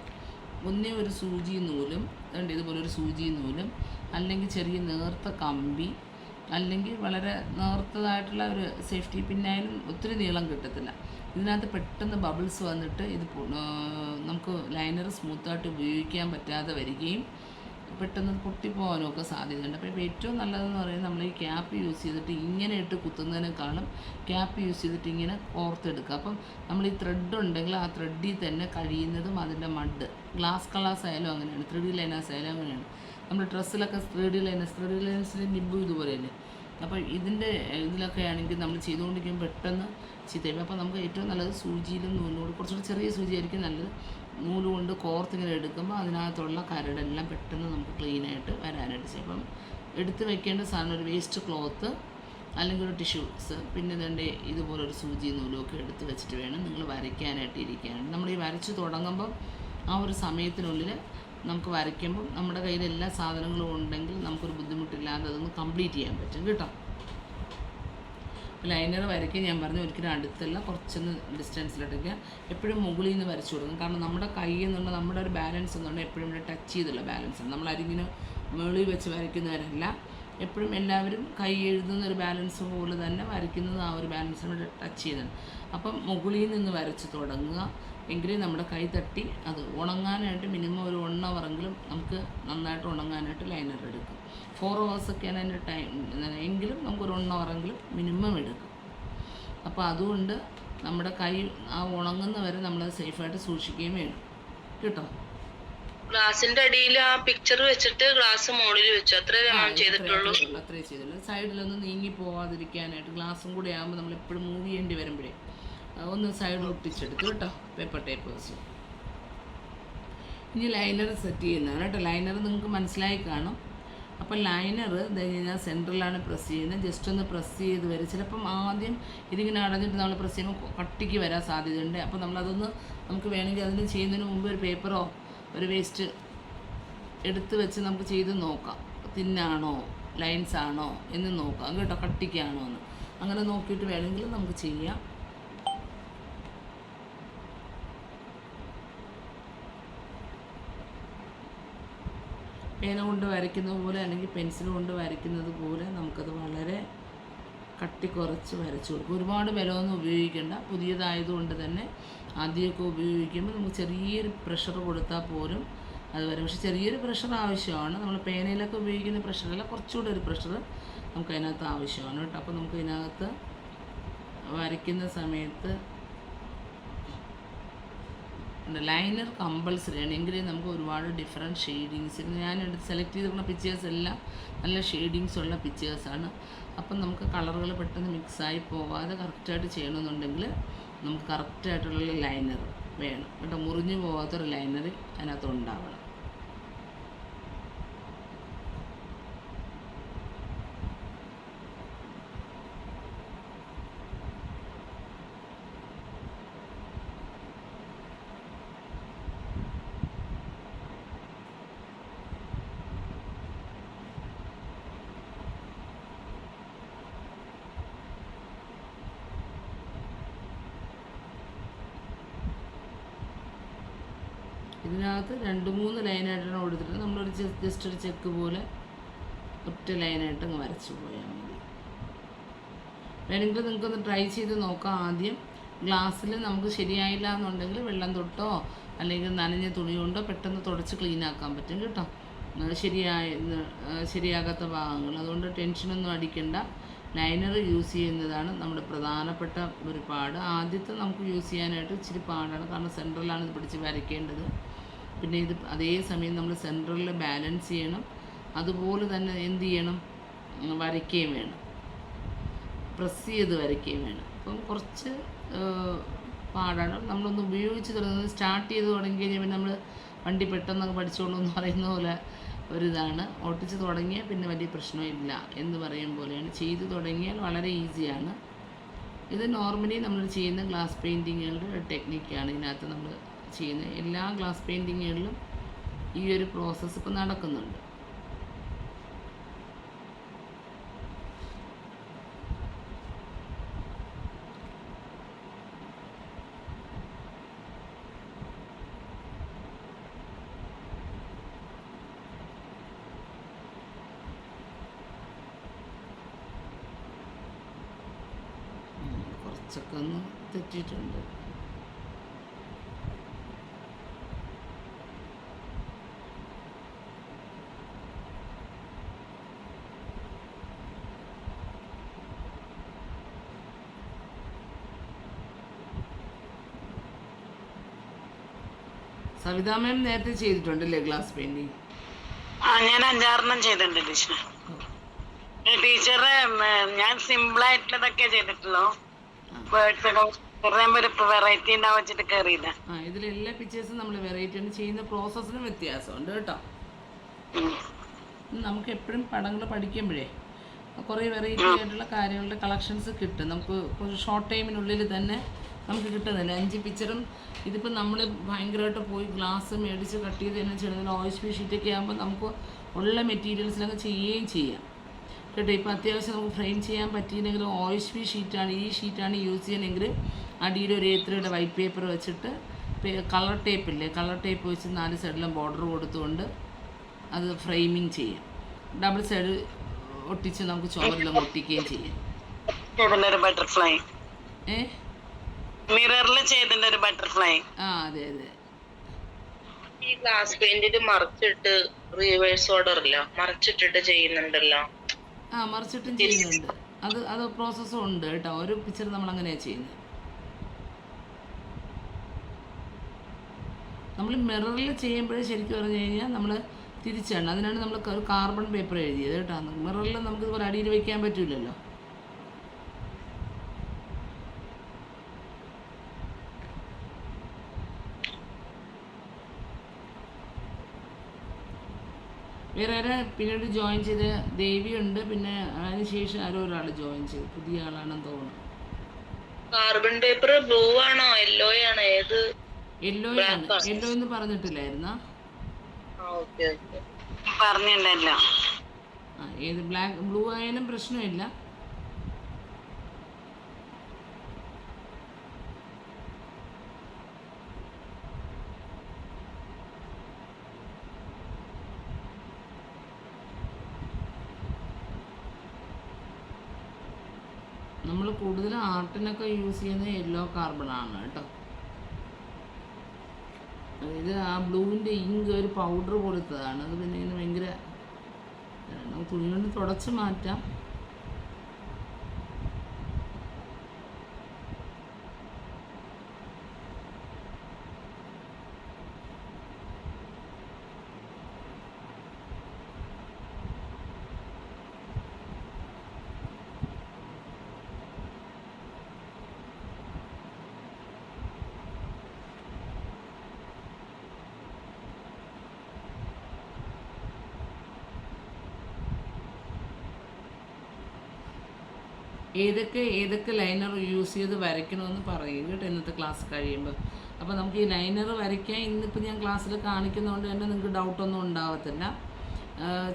ഒന്നേ ഒരു സൂചി നൂലും, ഇതുപോലെ ഒരു സൂചി നൂലും, അല്ലെങ്കിൽ ചെറിയ നേർത്ത കമ്പി, അല്ലെങ്കിൽ വളരെ നേർത്തതായിട്ടുള്ള ഒരു സേഫ്റ്റി പിന്നായാലും ഒത്തിരി നീളം കിട്ടത്തില്ല. ഇതിനകത്ത് പെട്ടെന്ന് ബബിൾസ് വന്നിട്ട് ഇത് നമുക്ക് ലൈനർ സ്മൂത്തായിട്ട് ഉപയോഗിക്കാൻ പറ്റാതെ വരികയും പെട്ടെന്ന് പൊട്ടിപ്പോകാനും ഒക്കെ സാധ്യതയുണ്ട്. അപ്പോൾ ഇപ്പോൾ ഏറ്റവും നല്ലതെന്ന് പറയുന്നത് നമ്മൾ ഈ ക്യാപ്പ് യൂസ് ചെയ്തിട്ട് ഇങ്ങനെ ഇട്ട് കുത്തുന്നതിനേക്കാളും ക്യാപ്പ് യൂസ് ചെയ്തിട്ട് ഇങ്ങനെ കോർത്തെടുക്കുക. അപ്പം നമ്മൾ ഈ ത്രെഡ് ഉണ്ടെങ്കിൽ ആ ത്രെഡിൽ തന്നെ കഴിയുന്നതും അതിൻ്റെ മഡ് ഗ്ലാസ് കളേഴ്സ് ആയാലും അങ്ങനെയാണ്, 3D ലൈനേഴ്സ് ആയാലും അങ്ങനെയാണ്. നമ്മൾ ഡ്രസ്സിലൊക്കെ 3D ലൈനേഴ്സിൻ്റെ നിബ്ബ് ഇതുപോലെയല്ലേ. അപ്പോൾ ഇതിലൊക്കെ ആണെങ്കിൽ നമ്മൾ ചെയ്തുകൊണ്ടിരിക്കുമ്പോൾ പെട്ടെന്ന് ചീത്തയും. അപ്പോൾ നമുക്ക് ഏറ്റവും നല്ലത് സൂചിയിലും നൂലോട്, കുറച്ചുകൂടി ചെറിയ സൂചിയായിരിക്കും നല്ലത്. നൂല് കൊണ്ട് കോർത്തിങ്ങനെ എടുക്കുമ്പോൾ അതിനകത്തുള്ള കരടെല്ലാം പെട്ടെന്ന് നമുക്ക് ക്ലീനായിട്ട് വരാനായിട്ട് ചെയ്യും. അപ്പം എടുത്ത് വെക്കേണ്ട സാധനം ഒരു വേസ്റ്റ് ക്ലോത്ത് അല്ലെങ്കിൽ ഒരു ടിഷ്യൂസ്, പിന്നെ ഇതിൻ്റെ ഇതുപോലൊരു സൂചി നൂലുമൊക്കെ എടുത്ത് വെച്ചിട്ട് വേണം നിങ്ങൾ വരയ്ക്കാനായിട്ട് ഇരിക്കാനായിട്ട്. നമ്മൾ ഈ വരച്ച് തുടങ്ങുമ്പം ആ ഒരു സമയത്തിനുള്ളിൽ നമുക്ക് വരയ്ക്കുമ്പം നമ്മുടെ കയ്യിൽ എല്ലാ സാധനങ്ങളും ഉണ്ടെങ്കിൽ നമുക്കൊരു ബുദ്ധിമുട്ടില്ലാതെ അതൊന്ന് കംപ്ലീറ്റ് ചെയ്യാൻ പറ്റും കേട്ടോ. ലൈനർ വരയ്ക്കാൻ ഞാൻ പറഞ്ഞു ഒരിക്കലും അടുത്തല്ല, കുറച്ചൊന്ന് ഡിസ്റ്റൻസിലിട്ടൊക്കെ എപ്പോഴും മുകളിൽ നിന്ന് വരച്ചു കൊടുക്കും. കാരണം നമ്മുടെ കൈ എന്നുള്ള നമ്മുടെ ഒരു ബാലൻസ് എന്നുകൊണ്ട് എപ്പോഴും ഇവിടെ ടച്ച് ചെയ്തുള്ള ബാലൻസാണ്. നമ്മൾ അരിങ്ങനെ മുകളിൽ വെച്ച് വരയ്ക്കുന്നവരല്ല, എപ്പോഴും എല്ലാവരും കൈ എഴുതുന്ന ഒരു ബാലൻസ് പോലെ തന്നെ വരയ്ക്കുന്നത് ആ ഒരു ബാലൻസിനോട് ടച്ച് ചെയ്താണ്. അപ്പം മുകളിൽ നിന്ന് വരച്ച് തുടങ്ങുക, എങ്കിലേ നമ്മുടെ കൈ തട്ടി അത് ഉണങ്ങാനായിട്ട് മിനിമം ഒരു 1 ഹവറെങ്കിലും നമുക്ക് നന്നായിട്ട് ഉണങ്ങാനായിട്ട് ലൈനർ എടുക്കും. 4 ഹവേഴ്സൊക്കെയാണ് അതിൻ്റെ ടൈം എങ്കിലും നമുക്കൊരു 1 ഹവറെങ്കിലും മിനിമം എടുക്കും. അപ്പോൾ അതുകൊണ്ട് നമ്മുടെ കൈ ആ ഉണങ്ങുന്ന വരെ നമ്മളത് സേഫായിട്ട് സൂക്ഷിക്കുകയും വേണം കേട്ടോ. ഗ്ലാസിന്റെ അടിയിൽ ആ പിക്ചർ വെച്ചിട്ട് ഗ്ലാസ് മുകളിൽ വെച്ചു, അത്രേ ചെയ്തിട്ടുള്ളൂ. അത്രേ ചെയ്തുള്ളൂ. സൈഡിലൊന്നും നീങ്ങി പോവാതിരിക്കാനായിട്ട് ഗ്ലാസും കൂടെ ആകുമ്പോൾ നമ്മളെപ്പോഴും മൂവ് ചെയ്യേണ്ടി വരുമ്പോഴേ ഒന്ന് സൈഡിൽ ഒട്ടിച്ചെടുത്തു കേട്ടോ പേപ്പർ ടേപ്പ് വെച്ച്. ഇനി ലൈനർ സെറ്റ് ചെയ്യുന്നതാണ് കേട്ടോ. ലൈനർ നിങ്ങൾക്ക് മനസ്സിലായി കാണും. അപ്പോൾ ലൈനർ ഞാൻ സെൻറ്ററിലാണ് പ്രസ് ചെയ്യുന്നത്. ജസ്റ്റ് ഒന്ന് പ്രസ് ചെയ്ത് വരും. ചിലപ്പം ആദ്യം ഇതിങ്ങനെ അടഞ്ഞിട്ട് നമ്മൾ പ്രസ് ചെയ്യുമ്പോൾ കട്ടിക്ക് വരാൻ സാധ്യതയുണ്ട്. അപ്പോൾ നമുക്ക് വേണമെങ്കിൽ അതിന് ചെയ്യുന്നതിന് മുമ്പ് ഒരു പേപ്പറോ ഒരു വേസ്റ്റ് എടുത്ത് വെച്ച് നമുക്ക് ചെയ്ത് നോക്കാം, തിന്നാണോ ലൈൻസ് ആണോ എന്ന് നോക്കാം കേട്ടോ, കട്ടിക്കാണോ എന്ന്. അങ്ങനെ നോക്കിയിട്ട് വേണമെങ്കിൽ നമുക്ക് ചെയ്യാം. പേന കൊണ്ട് വരയ്ക്കുന്നത് പോലെ അല്ലെങ്കിൽ പെൻസിൽ കൊണ്ട് വരയ്ക്കുന്നത് പോലെ നമുക്കത് വളരെ കട്ടി കുറച്ച് വരച്ചു കൊടുക്കും. ഒരുപാട് ബലമൊന്നും ഉപയോഗിക്കേണ്ട. പുതിയതായതുകൊണ്ട് തന്നെ ആദ്യമൊക്കെ ഉപയോഗിക്കുമ്പോൾ നമുക്ക് ചെറിയൊരു പ്രഷർ കൊടുത്താൽ പോലും അത് വരും. പക്ഷെ ചെറിയൊരു പ്രഷർ ആവശ്യമാണ്. നമ്മൾ പേനയിലൊക്കെ ഉപയോഗിക്കുന്ന പ്രഷറല്ല, കുറച്ചുകൂടെ ഒരു പ്രഷർ നമുക്ക് അതിനകത്ത് ആവശ്യമാണ് കേട്ടോ. അപ്പോൾ നമുക്ക് ഇതിനകത്ത് വരയ്ക്കുന്ന സമയത്ത് ലൈനർ കമ്പൾസറിയാണ്. എങ്കിലേ നമുക്ക് ഒരുപാട് ഡിഫറെൻറ്റ് ഷെയ്ഡിങ്സ്, ഞാൻ സെലക്ട് ചെയ്തിട്ടുള്ള പിക്ചേഴ്സ് എല്ലാം നല്ല ഷെയ്ഡിങ്സ് ഉള്ള പിക്ചേഴ്സാണ്. അപ്പം നമുക്ക് കളറുകൾ പെട്ടെന്ന് മിക്സായി പോവാതെ കറക്റ്റായിട്ട് ചെയ്യണമെന്നുണ്ടെങ്കിൽ നമുക്ക് കറക്റ്റായിട്ടുള്ള ലൈനർ വേണം കേട്ടോ. മുറിഞ്ഞു പോകാത്തൊരു ലൈനർ അതിനകത്ത് ഉണ്ടാവണം. ഇതിനകത്ത് 2-3 ലൈനായിട്ടാണ് കൊടുത്തിട്ട് നമ്മളൊരു ജസ്റ്റ് ഒരു ചെക്ക് പോലെ ഒറ്റ ലൈനായിട്ട് അങ്ങ് വരച്ച് പോയാൽ മതി. വേണമെങ്കിൽ നിങ്ങൾക്കൊന്ന് ട്രൈ ചെയ്ത് നോക്കാം. ആദ്യം ഗ്ലാസ്സിൽ നമുക്ക് ശരിയായില്ല എന്നുണ്ടെങ്കിൽ വെള്ളം തൊട്ടോ അല്ലെങ്കിൽ നനഞ്ഞ തുണി കൊണ്ടോ പെട്ടെന്ന് തുടച്ച് ക്ലീൻ ആക്കാൻ പറ്റും കേട്ടോ. ശരിയാകാത്ത ഭാഗങ്ങൾ, അതുകൊണ്ട് ടെൻഷനൊന്നും അടിക്കണ്ട. ലൈനർ യൂസ് ചെയ്യുന്നതാണ് നമ്മുടെ പ്രധാനപ്പെട്ട ഒരു പാട്. ആദ്യത്തെ നമുക്ക് യൂസ് ചെയ്യാനായിട്ട് ഇച്ചിരി പാടാണ്, കാരണം സെൻട്രലാണ് ഇത് പിടിച്ച് വരയ്ക്കേണ്ടത്. പിന്നെ ഇത് അതേസമയം നമ്മൾ സെൻട്രലിൽ ബാലൻസ് ചെയ്യണം. അതുപോലെ തന്നെ എന്ത് ചെയ്യണം, വരയ്ക്കുകയും വേണം, പ്രസ് ചെയ്ത് വരയ്ക്കുകയും വേണം. അപ്പം കുറച്ച് പാടാണ്. നമ്മളൊന്ന് ഉപയോഗിച്ച് തുടങ്ങുന്നത്, സ്റ്റാർട്ട് ചെയ്ത് തുടങ്ങി കഴിഞ്ഞാൽ പിന്നെ നമ്മൾ വണ്ടി പെട്ടെന്നൊക്കെ പഠിച്ചോളൂ എന്ന് പറയുന്ന പോലെ ഒരിതാണ്. ഒട്ടിച്ച് തുടങ്ങിയാൽ പിന്നെ വലിയ പ്രശ്നമില്ല എന്ന് പറയും പോലെയാണ്. ചെയ്ത് തുടങ്ങിയാൽ വളരെ ഈസിയാണ്. ഇത് നോർമലി നമ്മൾ ചെയ്യുന്ന ഗ്ലാസ് പെയിൻറ്റിങ്ങുകളുടെ ഒരു ടെക്നിക്കാണ്. ഇതിനകത്ത് നമ്മൾ ചെയ്യുന്ന എല്ലാ ഗ്ലാസ് പെയിൻറ്റിങ്ങുകളിലും ഈ ഒരു പ്രോസസ്സ് ഇപ്പോൾ നടക്കുന്നുണ്ട്. കുറച്ചൊക്കെ ഒന്ന് തെറ്റിയിട്ടുണ്ട്. സവിതാ മാം നേരത്തെ ചെയ്തിട്ടുണ്ടല്ലേ ഗ്ലാസ് പെയിന്റിങ്? ഞാൻ 5-6 ചെയ്തിട്ടുണ്ട് ടീച്ചർ. ടീച്ചറെ ഞാൻ സിമ്പിൾ ആയിട്ടുള്ളതൊക്കെ ചെയ്തിട്ടുള്ളൂ. വെറൈറ്റി ഉണ്ടാവും വെച്ചിട്ട് കയറിയില്ല. ഇതിലെല്ലാ പിക്ചേഴ്സും നമ്മൾ വെറൈറ്റി ഉണ്ട്. ചെയ്യുന്ന പ്രോസസ്സിനും വ്യത്യാസമുണ്ട് കേട്ടോ. നമുക്ക് എപ്പോഴും പടങ്ങൾ പഠിക്കുമ്പോഴേ കുറേ വെറൈറ്റി ആയിട്ടുള്ള കാര്യങ്ങളുടെ കളക്ഷൻസ് കിട്ടും. നമുക്ക് ഒരു ഷോർട്ട് ടൈമിനുള്ളിൽ തന്നെ നമുക്ക് കിട്ടുന്നില്ല 5 പിക്ചറും. ഇതിപ്പോൾ നമ്മൾ ഭയങ്കരമായിട്ട് പോയി ഗ്ലാസ് മേടിച്ച് കട്ട് ചെയ്ത് തന്നെ ചെയ്യണമെങ്കിൽ OSP ഷീറ്റൊക്കെ ആകുമ്പോൾ നമുക്ക് ഉള്ള മെറ്റീരിയൽസിലൊക്കെ ചെയ്യുകയും ചെയ്യാം കേട്ടോ. ഇപ്പോൾ അത്യാവശ്യം നമുക്ക് ഫ്രെയിം ചെയ്യാൻ പറ്റിയില്ലെങ്കിൽ OSP ഷീറ്റാണ്, ഈ ഷീറ്റാണ് യൂസ് ചെയ്യണമെങ്കിൽ അടിയിൽ ഒരു A3 വൈറ്റ് പേപ്പർ വെച്ചിട്ട് കളർ ടേപ്പില്ലേ, കളർ ടേപ്പ് വെച്ച് 4 സൈഡിലും ബോർഡർ കൊടുത്തുകൊണ്ട് അത് ഫ്രെയിമിങ് ചെയ്യാം. ഡബിൾ സൈഡ് ഒട്ടിച്ച് നമുക്ക് ചുവരിലും ഒട്ടിക്കുകയും ചെയ്യാം. ബട്ടർഫ്ലൈ മിററിൽ ചെയ്തിട്ടുണ്ട് ഒരു ബട്ടർഫ്ലൈ. അതെ അതെ. ഈ ഗ്ലാസ് പെയിന്റിൽ മറിച്ചിട്ട് റിവേഴ്സ് ഓർഡർ ഇല്ല, മറിച്ചിട്ടിട്ട് ചെയ്യുന്നുണ്ടല്ലോ. മറിച്ചിട്ടും ചെയ്യുന്നുണ്ട്. അത് പ്രോസസ്സും ഉണ്ട് കേട്ടോ. ഒരു പിക്ചർ നമ്മൾ അങ്ങനെയാണ് ചെയ്യുന്നത്. നമ്മൾ മിററിൽ ചെയ്യുമ്പോഴേ ശരിക്കും പറഞ്ഞു കഴിഞ്ഞാൽ നമ്മൾ തിരിച്ചാണ്. അതിനാണ് നമ്മൾ ഒരു കാർബൺ പേപ്പർ എഴുതിയത് കേട്ടോ. മിററിൽ നമുക്കിതുപോലെ അടിയിൽ വയ്ക്കാൻ പറ്റില്ലല്ലോ. വേറെ ആരാ പിന്നീട് ജോയിൻ ചെയ്ത്? ദേവിയുണ്ട്, പിന്നെ അതിനുശേഷം ആരോ ഒരാൾ ജോയിൻ ചെയ്തു, പുതിയ ആളാണെന്ന് തോന്നുന്നു. കാർബൺ പേപ്പർ ബ്ലൂ ആണോ യെല്ലോ ആണോ? ഏത്? യെല്ലോ ആണ്. യെല്ലോ എന്ന് പറഞ്ഞിട്ടില്ലായിരുന്നാ? പറഞ്ഞിട്ടുണ്ടല്ലോ. ഏത് ബ്ലൂ ആയാലും പ്രശ്നമില്ല. നമ്മൾ കൂടുതൽ ആർട്ടിനൊക്കെ യൂസ് ചെയ്യുന്നത് യെല്ലോ കാർബണാണ് കേട്ടോ. ഇത് ആ ബ്ലൂവിൻ്റെ ഇങ്ക് ഒരു പൗഡർ പോലത്തതാണ്. അത് പിന്നെ ഇതിന് ഭയങ്കര നമുക്ക് തുണി കൊണ്ട് തുടച്ച് മാറ്റാം. ഏതൊക്കെ ലൈനർ യൂസ് ചെയ്ത് വരയ്ക്കണമെന്ന് പറയും കേട്ടോ ഇന്നത്തെ ക്ലാസ് കഴിയുമ്പോൾ. അപ്പോൾ നമുക്ക് ഈ ലൈനർ വരയ്ക്കാൻ ഇന്നിപ്പോൾ ഞാൻ ക്ലാസ്സിൽ കാണിക്കുന്നതുകൊണ്ട് തന്നെ നിങ്ങൾക്ക് ഡൗട്ടൊന്നും ഉണ്ടാകത്തില്ല.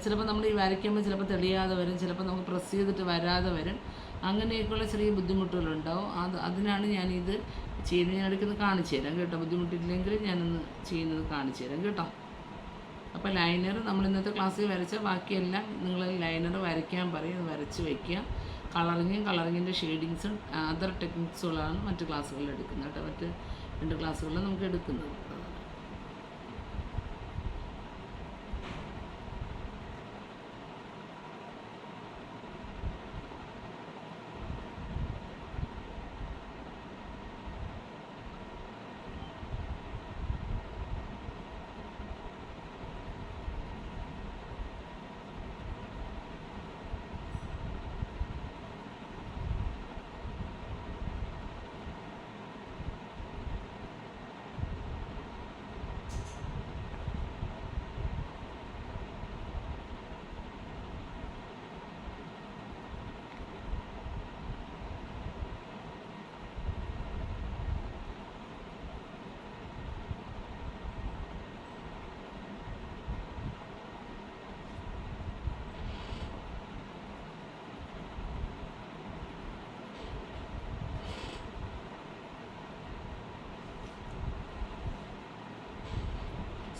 ചിലപ്പോൾ നമ്മൾ ഈ വരയ്ക്കുമ്പോൾ ചിലപ്പോൾ തെളിയാതെ വരും, ചിലപ്പോൾ നമുക്ക് പ്രസ് ചെയ്തിട്ട് വരാതെ വരും. അങ്ങനെയൊക്കെയുള്ള ചെറിയ ബുദ്ധിമുട്ടുകളുണ്ടാവും. അതിനാണ് ഞാനിത് ചെയ്യുന്നത്. ഞാൻ ഇടയ്ക്കൊന്ന് കാണിച്ചു തരാം കേട്ടോ. ബുദ്ധിമുട്ടില്ലെങ്കിൽ ഞാനൊന്ന് ചെയ്യുന്നത് കാണിച്ചു തരാം കേട്ടോ. അപ്പോൾ ലൈനർ നമ്മൾ ഇന്നത്തെ ക്ലാസ്സിൽ വരച്ചാൽ ബാക്കിയെല്ലാം നിങ്ങൾ ലൈനർ വരയ്ക്കാൻ പറയും, അത് വരച്ച് വയ്ക്കുക. കളറിങ്ങിൻ്റെ ഷെയ്ഡിങ്സും അതർ ടെക്നിക്സുകളാണ് മറ്റ് ക്ലാസ്സുകളിൽ എടുക്കുന്നത് കേട്ടോ. മറ്റ് 2 ക്ലാസ്സുകളിൽ നമുക്ക് എടുക്കുന്നത്.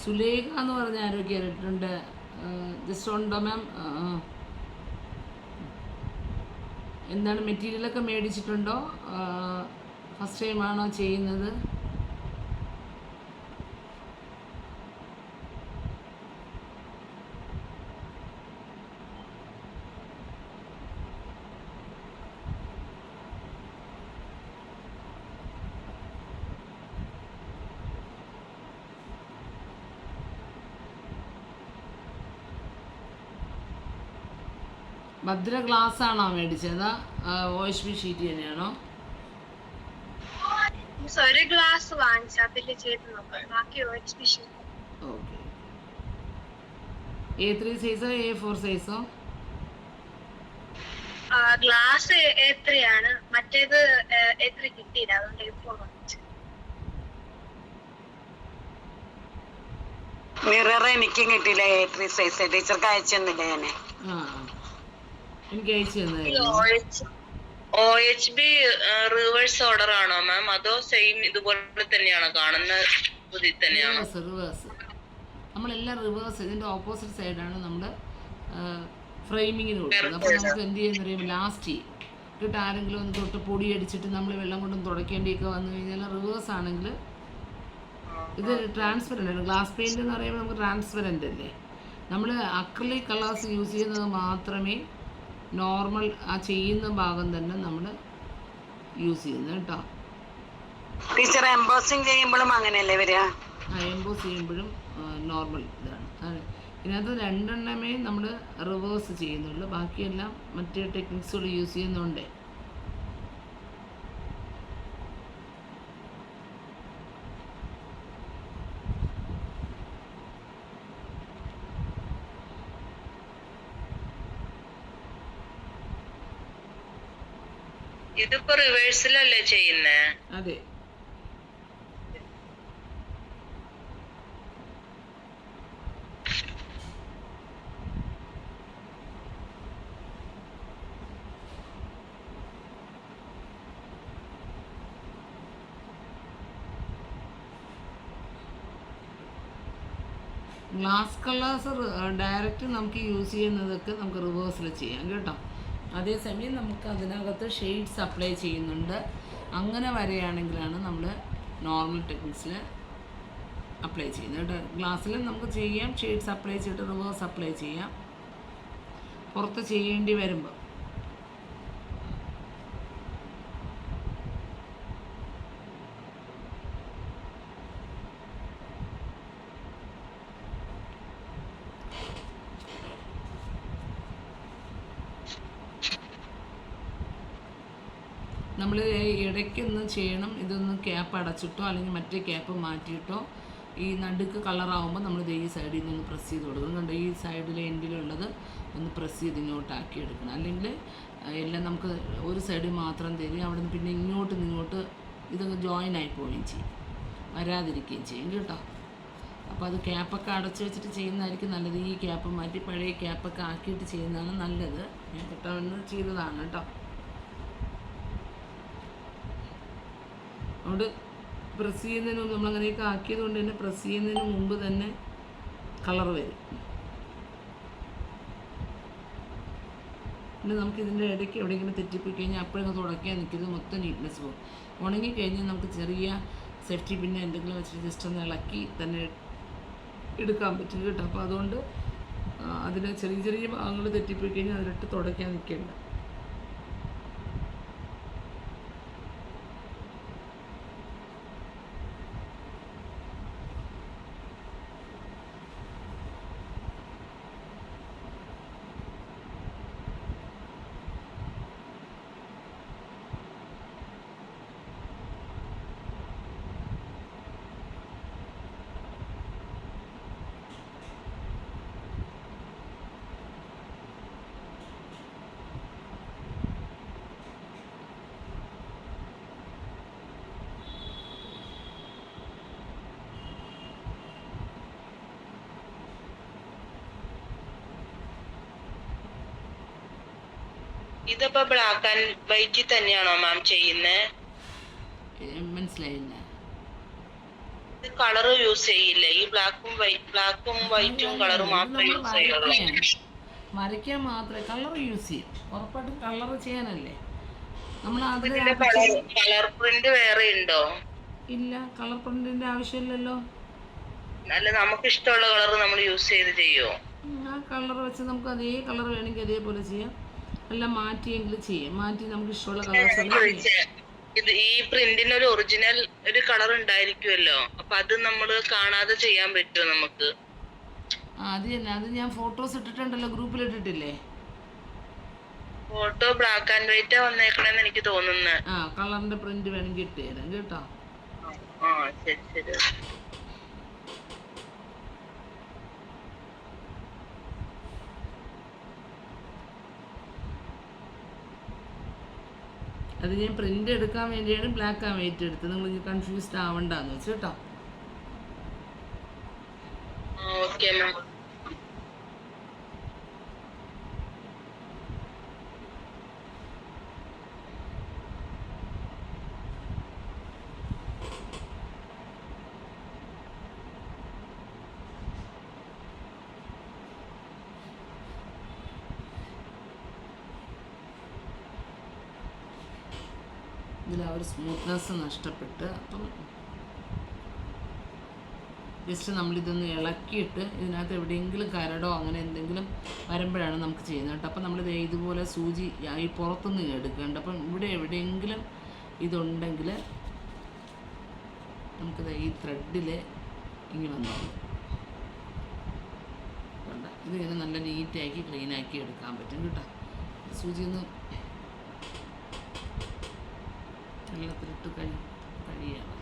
സുലേഖ എന്ന് പറഞ്ഞ ആരോ കയറിയിട്ടുണ്ട്. ജസ്റ്റ് ഉണ്ടോ മാം? എന്താണ് മെറ്റീരിയലൊക്കെ മേടിച്ചിട്ടുണ്ടോ? ഫസ്റ്റ് ടൈമാണോ ചെയ്യുന്നത്? ഭദ്ര ഗ്ലാസ് ആണോ മേടിച്ചത്? OHB ഷീറ്റ് തന്നെയാണോ? ഒരു ഗ്ലാസ് വാങ്ങിച്ചു, അതിൽ ചെയ്ത് നോക്കാം. ബാക്കി OHB ഷീറ്റ്. ഓക്കെ. A3 സൈസോ A4 സൈസോ? ഗ്ലാസ് A3 ആണ്, മറ്റേത് A3 കിട്ടിയില്ല, അതുകൊണ്ട് A4 വാങ്ങിച്ചു. മിറർ എനിക്കും കിട്ടിയില്ല A3 സൈസ്. ടീച്ചർക്ക് അയച്ചു തന്നില്ല ഞാന്. എനിക്ക് അയച്ചു തന്നായിരുന്നു. OHB റിവേഴ്സ് ഓർഡർ ആണോ മാം, അതോ സെയിം ഇതുപോലെ തന്നെയാണോ കാണുന്ന പുതിയ തന്നെയാണോ? റിവേഴ്സ്. നമ്മളെല്ലാം റിവേഴ്സ്. ഇതിൻ്റെ ഓപ്പോസിറ്റ് സൈഡാണ് നമ്മൾ ഫ്രെയിമിങ്ങിന് കൊടുക്കുന്നത്. അപ്പോൾ നമുക്ക് എന്ത് ചെയ്യുന്ന പറയുമ്പോൾ ലാസ്റ്റ് ഇട്ടിട്ട് ആരെങ്കിലും ഒന്ന് തൊട്ട് പൊടി അടിച്ചിട്ട് നമ്മൾ വെള്ളം കൊണ്ടും തുടയ്ക്കേണ്ടിയൊക്കെ വന്നു കഴിഞ്ഞാൽ റിവേഴ്സ് ആണെങ്കിൽ ഇത് ട്രാൻസ്പെറൻ്റ് ആണ്. ഗ്ലാസ് പെയിൻറ് എന്ന് പറയുമ്പോൾ നമുക്ക് ട്രാൻസ്പെറൻ്റ് അല്ലേ. നമ്മൾ അക്രിലിക് കളേഴ്സ് യൂസ് ചെയ്യുന്നത് മാത്രമേ നോർമൽ ആ ചെയ്യുന്ന ഭാഗം തന്നെ നമ്മൾ യൂസ് ചെയ്യുന്നത് കേട്ടോ. ടീച്ചർ എംബോസിങ് ചെയ്യുമ്പോഴും അങ്ങനെയല്ലേ വരിക? എംബോസ് ചെയ്യുമ്പോഴും നോർമൽ ഇതാണ്. ഇതിനകത്ത് 2 എണ്ണമേ നമ്മൾ റിവേഴ്സ് ചെയ്യുന്നുള്ളൂ, ബാക്കിയെല്ലാം മറ്റേ ടെക്നിക്സുകൾ യൂസ് ചെയ്യുന്നുണ്ട്. ഇതിപ്പോ റിവേഴ്സിലല്ലേ ചെയ്യുന്നേ? അതെ. ഗ്ലാസ് കളേഴ്സ് ഡയറക്റ്റ് നമുക്ക് യൂസ് ചെയ്യുന്നതൊക്കെ നമുക്ക് റിവേഴ്സിൽ ചെയ്യാം കേട്ടോ. അതേസമയം നമുക്ക് അതിനകത്ത് ഷെയ്ഡ്സ് അപ്ലൈ ചെയ്യുന്നുണ്ട്. അങ്ങനെ വരെയാണെങ്കിലാണ് നമ്മൾ നോർമൽ ടെക്നിക്സിൽ അപ്ലൈ ചെയ്യുന്നത് കേട്ടോ. ഗ്ലാസ്സിലും നമുക്ക് ചെയ്യാം, ഷെയ്ഡ്സ് അപ്ലൈ ചെയ്തിട്ട് റിവേഴ്സ് അപ്ലൈ ചെയ്യാം പുറത്ത് ചെയ്യേണ്ടി വരുമ്പോൾ. നമ്മൾ ഇടയ്ക്കൊന്ന് ചെയ്യണം, ഇതൊന്ന് ക്യാപ്പ് അടച്ചിട്ടോ അല്ലെങ്കിൽ മറ്റേ ക്യാപ്പ് മാറ്റിയിട്ടോ ഈ നടുക്ക് കളറാകുമ്പോൾ നമ്മൾ ഈ സൈഡിൽ നിന്ന് പ്രസ് ചെയ്ത് കൊടുക്കണം. കണ്ടോ, ഈ സൈഡിലെ എൻഡിലുള്ളത് ഒന്ന് പ്രസ് ചെയ്ത് ഇങ്ങോട്ടാക്കി എടുക്കണം. അല്ലെങ്കിൽ എല്ലാം നമുക്ക് ഒരു സൈഡിൽ മാത്രം തരും, അവിടെ നിന്ന് പിന്നെ ഇങ്ങോട്ട് ഇതൊക്കെ ജോയിൻ ആയി പോവുകയും ചെയ്യും, വരാതിരിക്കുകയും ചെയ്യും കേട്ടോ. അപ്പോൾ അത് ക്യാപ്പൊക്കെ അടച്ചു വെച്ചിട്ട് ചെയ്യുന്നതായിരിക്കും നല്ലത്. ഈ ക്യാപ്പ് മാറ്റി പഴയ ക്യാപ്പൊക്കെ ആക്കിയിട്ട് ചെയ്യുന്നതാണ് നല്ലത്. ഞാൻ പെട്ടെന്ന് ചെയ്തതാണ് കേട്ടോ. അതുകൊണ്ട് പ്രസ് ചെയ്യുന്നതിന് മുമ്പ് നമ്മളങ്ങനെയൊക്കെ ആക്കിയത് കൊണ്ട് തന്നെ പ്രസ് ചെയ്യുന്നതിന് മുമ്പ് തന്നെ കളർ വരും. പിന്നെ നമുക്ക് ഇതിൻ്റെ ഇടയ്ക്ക് എവിടെയെങ്കിലും തെറ്റിപ്പോയി കഴിഞ്ഞാൽ അപ്പോഴൊക്കെ തുടയ്ക്കാൻ നിൽക്കുന്നത് മൊത്തം നീറ്റ്നെസ് പോകും. ഉണങ്ങിക്കഴിഞ്ഞാൽ നമുക്ക് ചെറിയ സേഫ്റ്റി പിന്നെ എന്തെങ്കിലും വെച്ചിട്ട് ജസ്റ്റ് ഒന്ന് ഇളക്കി തന്നെ എടുക്കാൻ പറ്റും കേട്ടോ. അപ്പോൾ അതുകൊണ്ട് അതിന് ചെറിയ ഭാഗങ്ങൾ തെറ്റിപ്പോയി കഴിഞ്ഞാൽ അതിലിട്ട് തുടയ്ക്കാൻ നിൽക്കേണ്ട. ഇതിപ്പോ ബ്ലാക്ക് ആൻഡ് വൈറ്റിൽ തന്നെയാണോ മാം ചെയ്യുന്നത്? മനസ്സിലായില്ല. ഇത് കളർ യൂസ് ചെയ്യില്ലേ? ഈ ബ്ലാക്കും വൈറ്റും കളറും മാത്രമേ യൂസ് ചെയ്യുള്ളൂ? വരയ്ക്കാൻ മാത്രമേ കളർ യൂസ് ചെയ്യും. ഉറപ്പായിട്ടും കളർ ചെയ്യാനല്ലേ നമ്മൾ കളർ പ്രിന്റ് വേറെ ഉണ്ടോ? ഇല്ല, കളർ പ്രിന്റിന്റെ ആവശ്യമില്ലല്ലോ. അല്ല, നമുക്ക് ഇഷ്ടമുള്ള കളർ നമ്മൾ യൂസ് ചെയ്ത് ചെയ്യുമോ? ആ കളർ വെച്ച് നമുക്ക് അതേ കളർ വേണമെങ്കിൽ അതേപോലെ ചെയ്യാം, അല്ല മാറ്റിയെങ്കിലും ചെയ്യാം. മാറ്റി നമുക്ക് ഇഷ്ടമുള്ള കളേഴ്സ്. ഇത് ഈ പ്രിന്റിന് ഒരു ഒറിജിനൽ ഒരു കളർ ഉണ്ടായിരിക്കുമല്ലോ, അപ്പൊ അത് നമ്മൾ കാണാതെ ചെയ്യാൻ പറ്റുമോ നമുക്ക്? അത് തന്നെ, അത് ഞാൻ ഫോട്ടോസ് ഇട്ടിട്ടുണ്ടല്ലോ, ഗ്രൂപ്പിൽ ഇട്ടിട്ടില്ലേ? ഫോട്ടോ ബ്ലാക്ക് ആൻഡ് വൈറ്റ് വന്നേക്കണെന്ന് എനിക്ക് തോന്നുന്നു. ആ, കളറിന്റെ പ്രിന്റ് വേണമെങ്കിൽ ഇട്ട് തരാം കേട്ടോ. ആ ശരി ശരി. അത് ഞാൻ പ്രിന്റ് എടുക്കാൻ വേണ്ടിയാണ് ബ്ലാക്ക് ആൻഡ് വൈറ്റ് എടുത്തത്. നിങ്ങൾ കൺഫ്യൂസ്ഡ് ആവണ്ടെന്ന് വെച്ചു കേട്ടോ. Okay ma'am. ഇതിൽ ആ ഒരു സ്മൂത്ത്നെസ് നഷ്ടപ്പെട്ട്, അപ്പം ജസ്റ്റ് നമ്മളിതൊന്ന് ഇളക്കിയിട്ട് ഇതിനകത്ത് എവിടെയെങ്കിലും കരടോ അങ്ങനെ എന്തെങ്കിലും വരുമ്പോഴാണ് നമുക്ക് ചെയ്യുന്നത് കേട്ടോ. അപ്പം നമ്മളിത് ഇതുപോലെ സൂചി ഈ പുറത്തുനിന്ന് എടുക്കേണ്ട. അപ്പം ഇവിടെ എവിടെയെങ്കിലും ഇതുണ്ടെങ്കിൽ നമുക്കിത് ഈ ത്രെഡിൽ ഇങ്ങനെ വന്നോളൂ. ഇതിങ്ങനെ നല്ല നീറ്റാക്കി ക്ലീനാക്കി എടുക്കാൻ പറ്റും കേട്ടോ. സൂചി ഒന്ന് വെള്ളത്തിലിട്ട് കഴിയാണ്.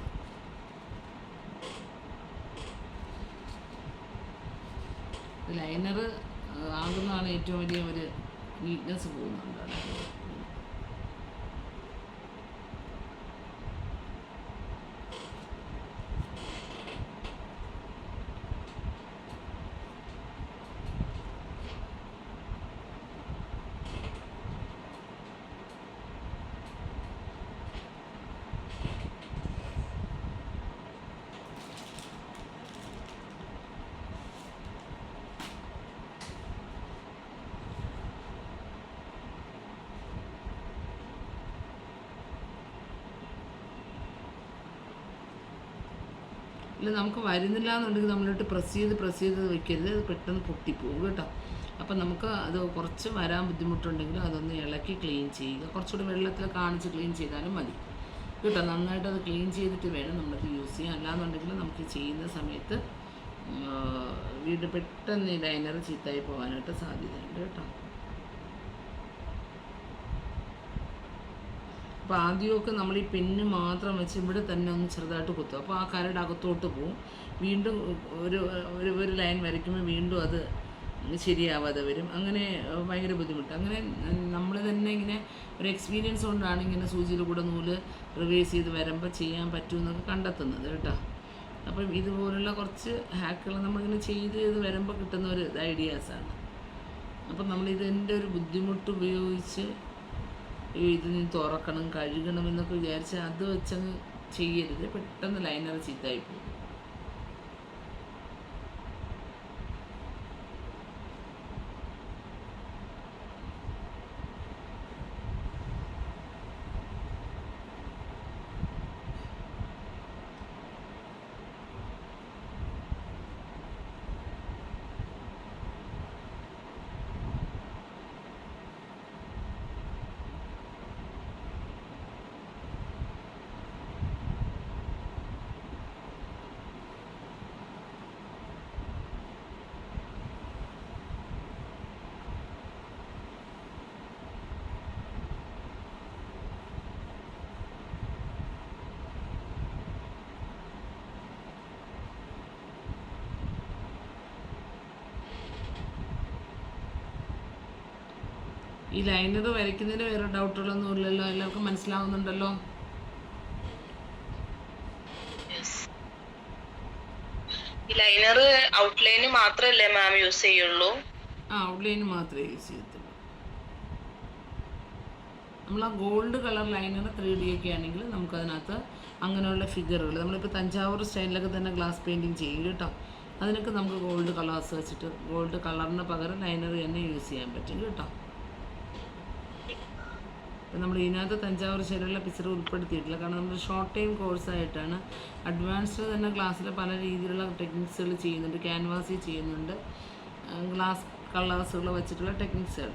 ലൈനർ ആകുന്നതാണ് ഏറ്റവും വലിയ ഒരു നീറ്റ്നെസ് പോകുന്നുണ്ട്. അല്ല നമുക്ക് വരുന്നില്ല എന്നുണ്ടെങ്കിൽ നമ്മളിട്ട് പ്രസ് ചെയ്ത് വെക്കരുത്, അത് പെട്ടെന്ന് പൊട്ടിപ്പോകും കേട്ടോ. അപ്പം നമുക്ക് അത് കുറച്ച് വരാൻ ബുദ്ധിമുട്ടുണ്ടെങ്കിൽ അതൊന്ന് ഇളക്കി ക്ലീൻ ചെയ്യുക. കുറച്ചുകൂടി വെള്ളത്തിൽ കാണിച്ച് ക്ലീൻ ചെയ്താലും മതി കേട്ടോ. നന്നായിട്ട് അത് ക്ലീൻ ചെയ്തിട്ട് വേണം നമ്മൾക്ക് യൂസ് ചെയ്യാൻ. അല്ലാന്നുണ്ടെങ്കിൽ നമുക്ക് ചെയ്യുന്ന സമയത്ത് വീട് പെട്ടെന്ന് ഈ ലൈനർ ചീത്തയായി പോകാനായിട്ട് സാധ്യതയുണ്ട് കേട്ടോ. അപ്പോൾ ആദ്യമൊക്കെ നമ്മൾ ഈ പെന്ന് മാത്രം വെച്ച് ഇവിടെ തന്നെ ഒന്ന് ചെറുതായിട്ട് കുത്തും. അപ്പോൾ ആ കരട് അകത്തോട്ട് പോവും. വീണ്ടും ഒരു ലൈൻ വരയ്ക്കുമ്പോൾ വീണ്ടും അത് ശരിയാവാതെ വരും. അങ്ങനെ ഭയങ്കര ബുദ്ധിമുട്ട്. അങ്ങനെ നമ്മൾ തന്നെ ഇങ്ങനെ ഒരു എക്സ്പീരിയൻസ് കൊണ്ടാണ് ഇങ്ങനെ സൂചിയിൽ കൂടെ നൂല് റിവേഴ്സ് ചെയ്ത് വരുമ്പോൾ ചെയ്യാൻ പറ്റുമെന്നൊക്കെ കണ്ടെത്തുന്നത് കേട്ടോ. അപ്പം ഇതുപോലുള്ള കുറച്ച് ഹാക്കുകൾ നമ്മളിങ്ങനെ ചെയ്ത് വരുമ്പോൾ കിട്ടുന്ന ഒരു ഐഡിയാസാണ്. അപ്പം നമ്മളിതിൻ്റെ ഒരു ബുദ്ധിമുട്ട് ഉപയോഗിച്ച് ഇതിന് തുറക്കണം കഴുകണം എന്നൊക്കെ വിചാരിച്ച് അത് വെച്ചങ്ങ് ചെയ്യരുത്. പെട്ടെന്ന് ലൈനർ ചീത്തയായി പോകും. ഈ ലൈനർ വരയ്ക്കുന്നതിന് വേറെ ഡൗട്ടുകളൊന്നും ഇല്ലല്ലോ, എല്ലാവർക്കും മനസ്സിലാവുന്നുണ്ടല്ലോ? ലൈനർ ഔട്ട്ലൈന് മാത്രല്ലേ മാം യൂസ് ചെയ്യുള്ളൂ? ഔട്ട്ലൈന് മാത്രമേ യൂസ് ചെയ്യത്തുള്ളൂ. നമ്മൾ ആ ഗോൾഡ് കളർ ലൈനർ 3D ഒക്കെ ആണെങ്കിൽ നമുക്കതിനകത്ത് അങ്ങനെയുള്ള ഫിഗറുകൾ നമ്മളിപ്പോൾ തഞ്ചാവൂർ സ്റ്റൈലിലൊക്കെ തന്നെ ഗ്ലാസ് പെയിൻറ്റിങ് ചെയ്യും കേട്ടോ. അതിനൊക്കെ നമുക്ക് ഗോൾഡ് കളേഴ്സ് വെച്ചിട്ട് ഗോൾഡ് കളറിന് പകരം ലൈനർ തന്നെ യൂസ് ചെയ്യാൻ പറ്റും കേട്ടോ. നമ്മൾ ഇതിനകത്ത് തഞ്ചാവൂർ ശൈലിയുള്ള പിക്ചർ ഉൾപ്പെടുത്തിയിട്ടില്ല. കാരണം നമ്മൾ ഷോർട്ട് ടൈം കോഴ്സായിട്ടാണ്. അഡ്വാൻസ്ഡ് തന്നെ ക്ലാസ്സിൽ പല രീതിയിലുള്ള ടെക്നിക്സുകൾ ചെയ്യുന്നുണ്ട്. ക്യാൻവാസിൽ ചെയ്യുന്നുണ്ട്, ഗ്ലാസ് കളേഴ്സുകൾ വെച്ചിട്ടുള്ള ടെക്നിക്സുകൾ.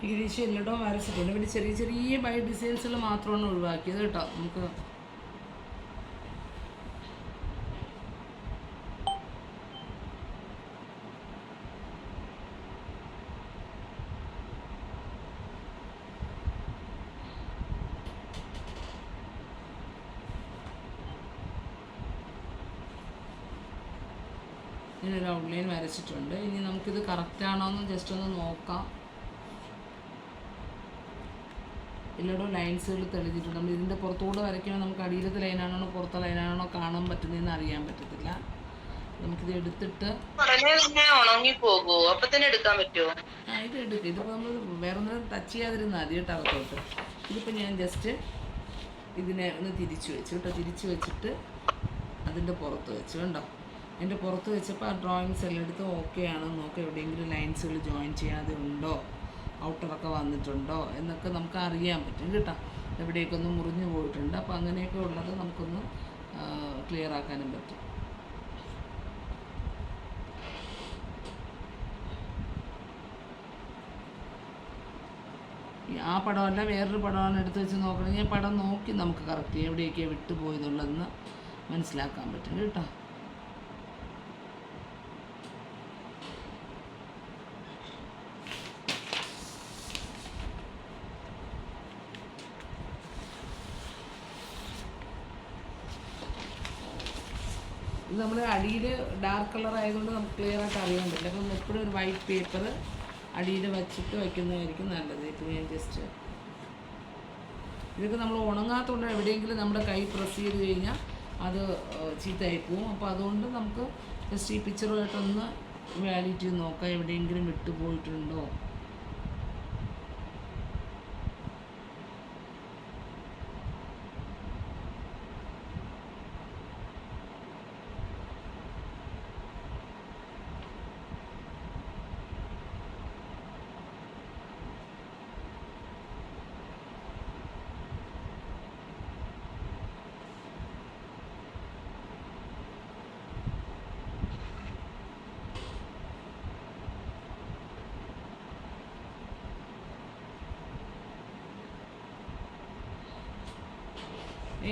ഏകദേശം എല്ലായിടവും വരച്ചിട്ടുണ്ട്. പിന്നെ ചെറിയ ചെറിയ ബൈ ഡിസൈൻസുകൾ മാത്രമാണ് ഒഴിവാക്കിയത് കേട്ടോ. നമുക്ക് ഇങ്ങനൊരു ഔട്ട്ലൈൻ വരച്ചിട്ടുണ്ട്. ഇനി നമുക്കിത് കറക്റ്റാണോ എന്ന് ജസ്റ്റ് ഒന്ന് നോക്കാം. എല്ലായിടവും ലൈൻസുകൾ തെളിഞ്ഞിട്ടുണ്ട്. നമ്മൾ ഇതിൻ്റെ പുറത്തുകൂടെ വരയ്ക്കുമ്പോൾ നമുക്ക് അടിയിലത്തെ ലൈനാണോ പുറത്തെ ലൈനാണോ കാണാൻ പറ്റുന്നതെന്ന് അറിയാൻ പറ്റത്തില്ല. നമുക്കിത് എടുത്തിട്ട് ഉണങ്ങി പോകുമോ? അപ്പൊ തന്നെ എടുക്കാൻ പറ്റുമോ? ഇത് എടുക്കുക. ഇതിപ്പോൾ നമ്മൾ വേറെ ഒന്നും ടച്ച് ചെയ്യാതിരുന്നാൽ മതി കേട്ടോ അകത്തോട്ട്. ഇതിപ്പോൾ ഞാൻ ജസ്റ്റ് ഇതിനെ ഒന്ന് തിരിച്ചു വെച്ചു കേട്ടോ. തിരിച്ചു വെച്ചിട്ട് അതിൻ്റെ പുറത്ത് വെച്ചു കണ്ടോ. അതിൻ്റെ പുറത്ത് വെച്ചപ്പോൾ ആ ഡ്രോയിങ്സ് എല്ലാം എടുത്ത് ഓക്കെ ആണെന്ന് നോക്കാം. എവിടെയെങ്കിലും ലൈൻസുകൾ ജോയിൻ ചെയ്യാതെ ഉണ്ടോ, ഔട്ടറൊക്കെ വന്നിട്ടുണ്ടോ എന്നൊക്കെ നമുക്ക് അറിയാൻ പറ്റും കേട്ടോ. എവിടെയൊക്കെ ഒന്ന് മുറിഞ്ഞു പോയിട്ടുണ്ട്. അപ്പോൾ അങ്ങനെയൊക്കെ ഉള്ളത് നമുക്കൊന്ന് ക്ലിയർ ആക്കാനും പറ്റും. ആ പടമല്ല വേറൊരു പടമാണ് എടുത്ത് വെച്ച് നോക്കണമെങ്കിൽ പടം നോക്കി നമുക്ക് കറക്റ്റ് എവിടെയൊക്കെയാണ് വിട്ടുപോയതുള്ളതെന്ന് മനസ്സിലാക്കാൻ പറ്റും കേട്ടോ. ഇത് നമ്മൾ അടിയിൽ ഡാർക്ക് കളർ ആയതുകൊണ്ട് നമുക്ക് ക്ലിയർ ആയിട്ട് അറിയാൻ പറ്റില്ല. അപ്പം എപ്പോഴും ഒരു വൈറ്റ് പേപ്പർ അടിയിൽ വച്ചിട്ട് വയ്ക്കുന്നതായിരിക്കും നല്ലത്. ഇപ്പോൾ ഞാൻ ജസ്റ്റ് ഇതൊക്കെ നമ്മൾ ഉണങ്ങാത്തതുകൊണ്ട് എവിടെയെങ്കിലും നമ്മുടെ കൈ പ്രസ് ചെയ്ത് കഴിഞ്ഞാൽ അത് ചീത്തയായി പോവും. അപ്പോൾ അതുകൊണ്ട് നമുക്ക് ജസ്റ്റ് ഈ പിക്ചറുമായിട്ടൊന്ന് വാലിറ്റി നോക്കാം, എവിടെയെങ്കിലും വിട്ടുപോയിട്ടുണ്ടോ.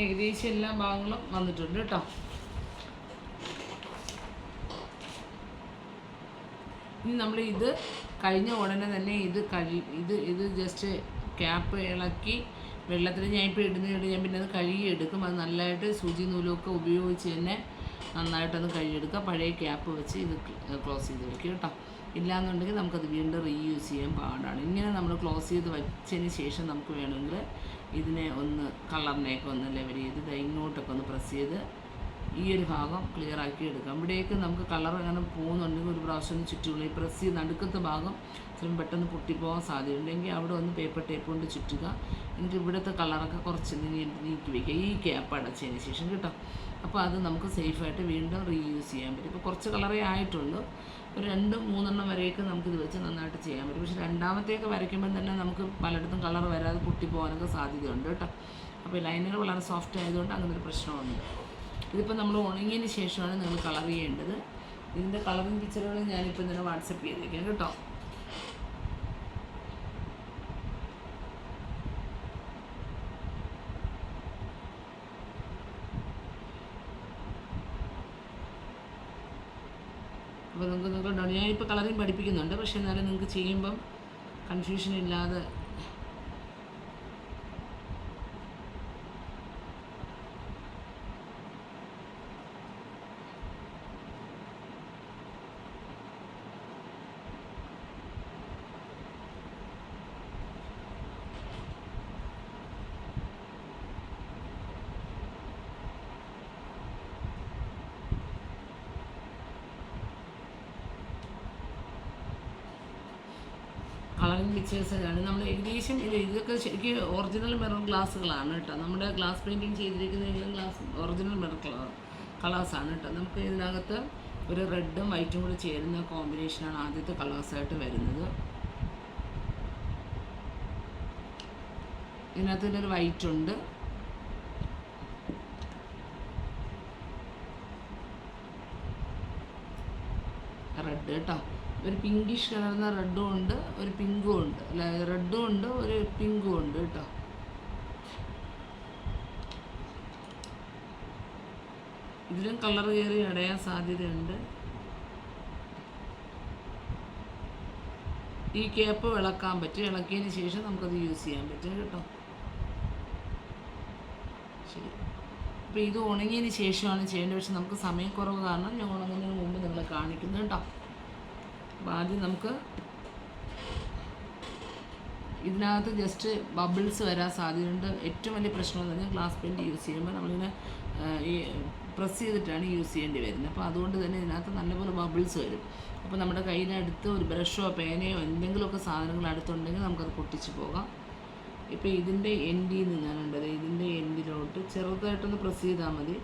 ഏകദേശം എല്ലാ ഭാഗങ്ങളും വന്നിട്ടുണ്ട് കേട്ടോ. ഇനി നമ്മൾ ഇത് കഴിഞ്ഞ ഉടനെ തന്നെ ഇത് ജസ്റ്റ് ക്യാപ്പ് ഇളക്കി വെള്ളത്തിൽ ഞാൻ ഇപ്പോൾ ഇടുന്നതിന് ഞാൻ പിന്നെ അത് കഴുകിയെടുക്കും. അത് നല്ലതായിട്ട് സൂചി നൂലൊക്കെ ഉപയോഗിച്ച് തന്നെ നന്നായിട്ടൊന്ന് കഴുകിയെടുക്കുക. പഴയ ക്യാപ്പ് വെച്ച് ഇത് ക്ലോസ് ചെയ്ത് വയ്ക്കുക കേട്ടോ. ഇല്ലയെന്നുണ്ടെങ്കിൽ നമുക്കത് വീണ്ടും റീയൂസ് ചെയ്യാൻ പാടാണ്. ഇങ്ങനെ നമ്മൾ ക്ലോസ് ചെയ്ത് വച്ചതിന് ശേഷം നമുക്ക് വേണമെങ്കിൽ ഇതിനെ ഒന്ന് കളറിനെയൊക്കെ ഒന്ന് ലെവൽ ചെയ്ത് ഇങ്ങോട്ടൊക്കെ ഒന്ന് പ്രസ് ചെയ്ത് ഈ ഒരു ഭാഗം ക്ലിയർ ആക്കി എടുക്കാം. ഇവിടേക്ക് നമുക്ക് കളർ അങ്ങനെ പോകുന്നുണ്ടെങ്കിൽ ഒരു പ്രാവശ്യം ഒന്ന് ചുറ്റുക. പ്രസ് ചെയ്ത് നടുക്കത്തെ ഭാഗം ചിലപ്പോൾ പെട്ടെന്ന് പൊട്ടിപ്പോകാൻ സാധ്യതയുണ്ടെങ്കിൽ അവിടെ ഒന്ന് പേപ്പർ ടേപ്പ് കൊണ്ട് ചുറ്റുക. എന്നിട്ട് ഇവിടുത്തെ കളറൊക്കെ കുറച്ച് നീക്കി വയ്ക്കുക ഈ ക്യാപ്പ് അടച്ചതിന് ശേഷം കേട്ടോ. അപ്പോൾ അത് നമുക്ക് സേഫായിട്ട് വീണ്ടും റീയൂസ് ചെയ്യാൻ പറ്റും. ഇപ്പോൾ കുറച്ച് കളറേ ആയിട്ടുള്ളൂ. ഒരു 2-3 വരെയൊക്കെ നമുക്കിത് വെച്ച് നന്നായിട്ട് ചെയ്യാൻ പറ്റും. പക്ഷേ രണ്ടാമത്തേക്ക് വരയ്ക്കുമ്പോൾ തന്നെ നമുക്ക് പലയിടത്തും കളർ വരാതെ പൊട്ടിപ്പോകാനൊക്കെ സാധ്യതയുണ്ട് കേട്ടോ. അപ്പോൾ ലൈനുകൾ വളരെ സോഫ്റ്റ് ആയതുകൊണ്ട് അങ്ങനൊരു പ്രശ്നമുണ്ട്. ഇതിപ്പോൾ നമ്മൾ ഉണങ്ങിയതിന് ശേഷമാണ് നിങ്ങൾ കളർ ചെയ്യേണ്ടത്. ഇതിൻ്റെ കളറിങ് പിക്ചറുകൾ ഞാനിപ്പോൾ ഇന്നലെ വാട്സപ്പ് ചെയ്തേക്കാം കേട്ടോ. അപ്പോൾ നിങ്ങൾക്ക് ഞാനിപ്പോൾ കളറിങ് പഠിപ്പിക്കുന്നുണ്ട്. പക്ഷേ എന്നാലും നിങ്ങൾക്ക് ചെയ്യുമ്പം കൺഫ്യൂഷൻ ഇല്ലാതെ കളറിങ് പിക്ചേഴ്സാണ് നമ്മൾ ഏകദേശം ഇതൊക്കെ ശരിക്കും ഒറിജിനൽ മിറർ ഗ്ലാസ്സുകളാണ് കേട്ടോ. നമ്മുടെ ഗ്ലാസ് പെയിൻറ്റിങ് ചെയ്തിരിക്കുന്നതെങ്കിലും ഒറിജിനൽ മിറർ കളേഴ്സാണ് കേട്ടോ. നമുക്ക് ഇതിനകത്ത് ഒരു റെഡും വൈറ്റും കൂടി ചേരുന്ന കോമ്പിനേഷനാണ് ആദ്യത്തെ കളേഴ്സായിട്ട് വരുന്നത്. ഇതിനകത്ത് ഒരു വൈറ്റ് ഉണ്ട്, റെഡ് കേട്ടോ. ഒരു പിങ്കിഷ് കളർന്ന റെഡും ഉണ്ട്, ഒരു പിങ്കും ഉണ്ട്, അല്ല റെഡും ഉണ്ട്, ഒരു പിങ്കും ഉണ്ട് കേട്ടോ. ഇതിലും കളർ കയറി അടയാൻ സാധ്യതയുണ്ട്. ഈ ക്യാപ്പ് ഇളക്കാൻ പറ്റും, ഇളക്കിയതിന് ശേഷം നമുക്കത് യൂസ് ചെയ്യാൻ പറ്റും കേട്ടോ. ശരി, അപ്പോൾ ഇത് ഉണങ്ങിയതിന് ശേഷമാണ് ചെയ്യേണ്ടത്. പക്ഷെ നമുക്ക് സമയക്കുറവ് കാരണം ഞാൻ ഉണങ്ങുന്നതിന് മുമ്പ് നിങ്ങളെ കാണിക്കുന്നു കേട്ടോ. അപ്പോൾ ആദ്യം നമുക്ക് ഇതിനകത്ത് ജസ്റ്റ് ബബിൾസ് വരാൻ സാധ്യതയുണ്ട്. ഏറ്റവും വലിയ പ്രശ്നം എന്ന് പറഞ്ഞാൽ ഗ്ലാസ് പെയിൻറ്റ് യൂസ് ചെയ്യുമ്പോൾ നമ്മളിങ്ങനെ ഈ പ്രസ് ചെയ്തിട്ടാണ് യൂസ് ചെയ്യേണ്ടി വരുന്നത്. അപ്പോൾ അതുകൊണ്ട് തന്നെ ഇതിനകത്ത് നല്ലപോലെ ബബിൾസ് വരും. അപ്പോൾ നമ്മുടെ കയ്യിനടുത്ത് ഒരു ബ്രഷോ പേനയോ എന്തെങ്കിലുമൊക്കെ സാധനങ്ങൾ അടുത്തുണ്ടെങ്കിൽ നമുക്കത് പൊട്ടിച്ച് പോകാം. ഇപ്പോൾ ഇതിൻ്റെ എൻഡിൽ നിന്നാണുണ്ടത്, ഇതിൻ്റെ എൻഡിലോട്ട് ചെറുതായിട്ടൊന്ന് പ്രസ് ചെയ്താൽ മതി.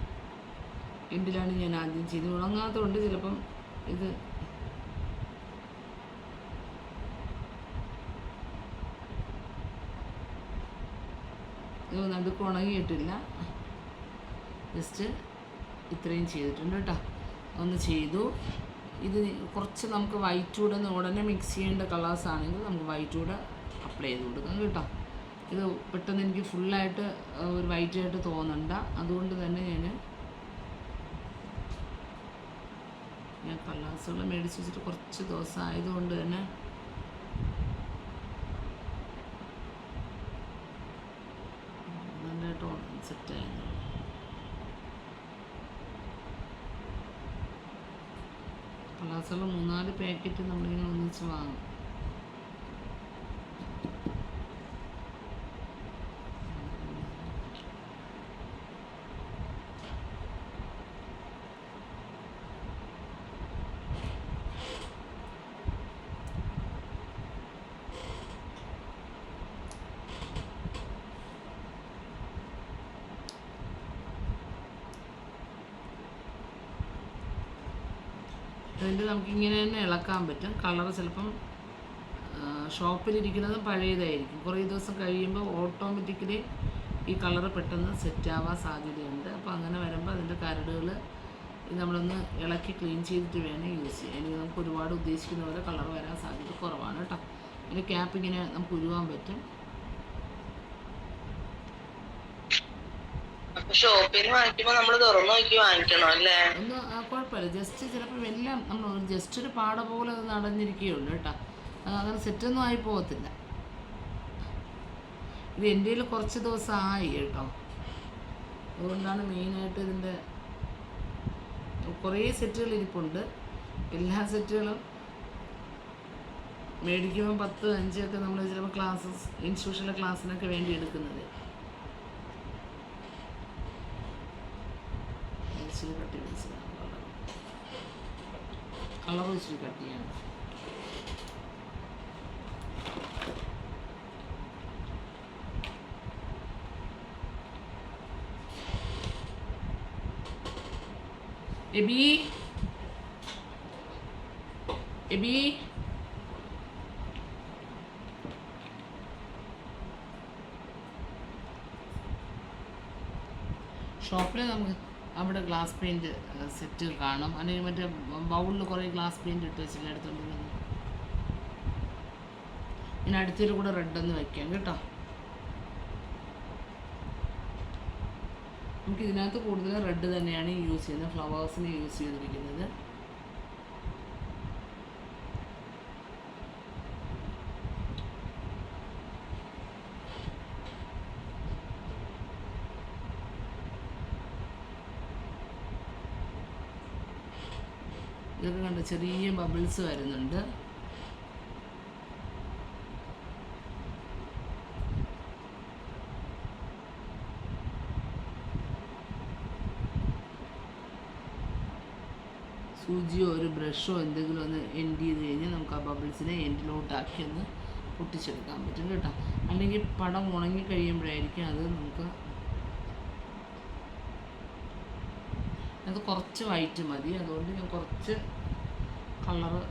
എൻഡിലാണ് ഞാൻ ആദ്യം ചെയ്ത്. ഉണങ്ങാത്തതുകൊണ്ട് ചിലപ്പം ഇത് നടുക്ക് ഉണങ്ങിയിട്ടില്ല. ജസ്റ്റ് ഇത്രയും ചെയ്തിട്ടുണ്ട് കേട്ടോ. ഒന്ന് ചെയ്തു. ഇത് കുറച്ച് നമുക്ക് വൈറ്റ് കൂടെ ഉടനെ മിക്സ് ചെയ്യേണ്ട കളേഴ്സ് ആണെങ്കിൽ നമുക്ക് വൈറ്റ് കൂടെ അപ്ലൈ ചെയ്ത് കൊടുക്കാം കേട്ടോ. ഇത് പെട്ടെന്ന് എനിക്ക് ഫുള്ളായിട്ട് ഒരു വൈറ്റായിട്ട് തോന്നണ്ട. അതുകൊണ്ട് തന്നെ ഞാൻ കളേഴ്സുകൾ മേടിച്ച് വെച്ചിട്ട് കുറച്ച് ദിവസം ആയതുകൊണ്ട് തന്നെ നല്ലതായിട്ട് സെറ്റായിരുന്നു. കളേഴ്സുകൾ 3-4 പാക്കറ്റ് നമ്മളിങ്ങനെ ഒന്നിച്ച് വാങ്ങും. അതിൻ്റെ നമുക്കിങ്ങനെ തന്നെ ഇളക്കാൻ പറ്റും. കളർ ചിലപ്പം ഷോപ്പിലിരിക്കുന്നത് പഴയതായിരിക്കും. കുറേ ദിവസം കഴിയുമ്പോൾ ഓട്ടോമാറ്റിക്കലി ഈ കളറ് പെട്ടെന്ന് സെറ്റാവാൻ സാധ്യതയുണ്ട്. അപ്പോൾ അങ്ങനെ വരുമ്പോൾ അതിൻ്റെ കരടുകൾ നമ്മളൊന്ന് ഇളക്കി ക്ലീൻ ചെയ്തിട്ട് വേണം യൂസ് ചെയ്യാൻ. ഇനി നമുക്ക് ഒരുപാട് ഉദ്ദേശിക്കുന്ന പോലെ കളർ വരാൻ സാധ്യത കുറവാണ് കേട്ടോ. അതിൻ്റെ ക്യാപ്പ് ഇങ്ങനെ നമുക്ക് ഉരുവാൻ പറ്റും. ഷോപ്പിൽ വാങ്ങിക്കുമ്പോൾ നമ്മൾ തുറന്നു നോക്കി വാങ്ങിക്കണം അല്ലേ? ഒന്ന് കുഴപ്പമില്ല. ജസ്റ്റ് ചിലപ്പോൾ എല്ലാം നമ്മൾ ജസ്റ്റ് ഒരു പാട പോലെ അത് നടന്നിരിക്കുകയുള്ളൂ കേട്ടോ. അങ്ങനെ സെറ്റൊന്നും ആയി പോകത്തില്ല. ഇത് എൻ്റെ കയ്യിൽ കുറച്ച് ദിവസം ആയി കേട്ടോ. അതുകൊണ്ടാണ് മെയിനായിട്ട് ഇതിൻ്റെ കുറേ സെറ്റുകൾ ഇരിപ്പുണ്ട്. എല്ലാ സെറ്റുകളും മേടിക്കുമ്പോൾ 10-5 ഒക്കെ നമ്മൾ ചിലപ്പോൾ ക്ലാസ്സസ് ഇൻസ്റ്റിറ്റ്യൂഷനിലെ ക്ലാസ്സിനൊക്കെ വേണ്ടി എടുക്കുന്നത്. ഇച്ചിരി കട്ടി മനസ്സിലാണ് കളർ ഇച്ചിരി കട്ടിയാണ്. എബി എബി ഷോപ്പിൽ നമുക്ക് അവിടെ ഗ്ലാസ് പെയിൻറ്റ് സെറ്റ് കാണും. അല്ലെങ്കിൽ മറ്റേ ബൗളിൽ കുറേ ഗ്ലാസ് പെയിൻറ്റ് ഇട്ട് വെച്ചില്ല എടുത്തോണ്ടിരുന്നു. ഇനി അടുത്തൊരു കൂടെ റെഡൊന്ന് വയ്ക്കാം കേട്ടോ. നമുക്ക് ഇതിനകത്ത് കൂടുതൽ റെഡ് തന്നെയാണ് യൂസ് ചെയ്യുന്നത്, ഫ്ലവേഴ്സിന് യൂസ് ചെയ്തിരിക്കുന്നത്. ഇതൊക്കെ കണ്ട് ചെറിയ ബബിൾസ് വരുന്നുണ്ട്. സൂചിയോ ഒരു ബ്രഷോ എന്തെങ്കിലും ഒന്ന് എൻഡ് ചെയ്ത് കഴിഞ്ഞാൽ നമുക്ക് ആ ബബിൾസിനെ എൻഡിലോട്ടാക്കി ഒന്ന് പൊട്ടിച്ചെടുക്കാൻ പറ്റും കേട്ടോ. അല്ലെങ്കിൽ പടം ഉണങ്ങി കഴിയുമ്പോഴായിരിക്കും അത് നമുക്ക് അത് കുറച്ച് വൈറ്റ് മതി. അതുകൊണ്ട് ഞാൻ കുറച്ച് കളറ്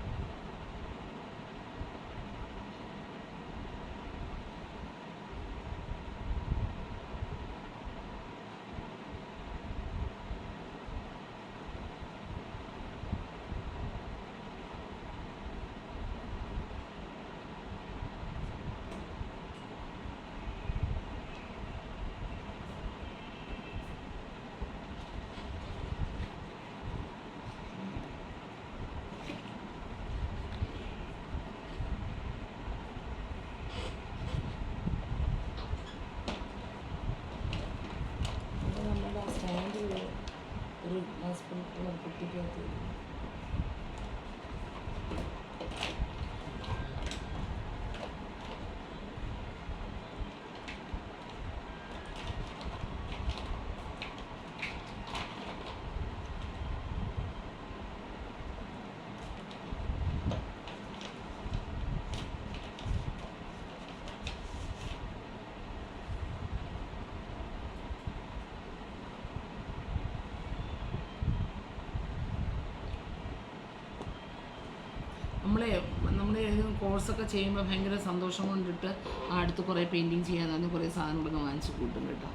കോഴ്സൊക്കെ ചെയ്യുമ്പോൾ ഭയങ്കര സന്തോഷം കൊണ്ടിട്ട് അടുത്ത് കുറേ പെയിൻറ്റിങ് ചെയ്യാൻ കുറേ സാധനങ്ങളൊക്കെ വാങ്ങിച്ച് കൂട്ടും കേട്ടോ.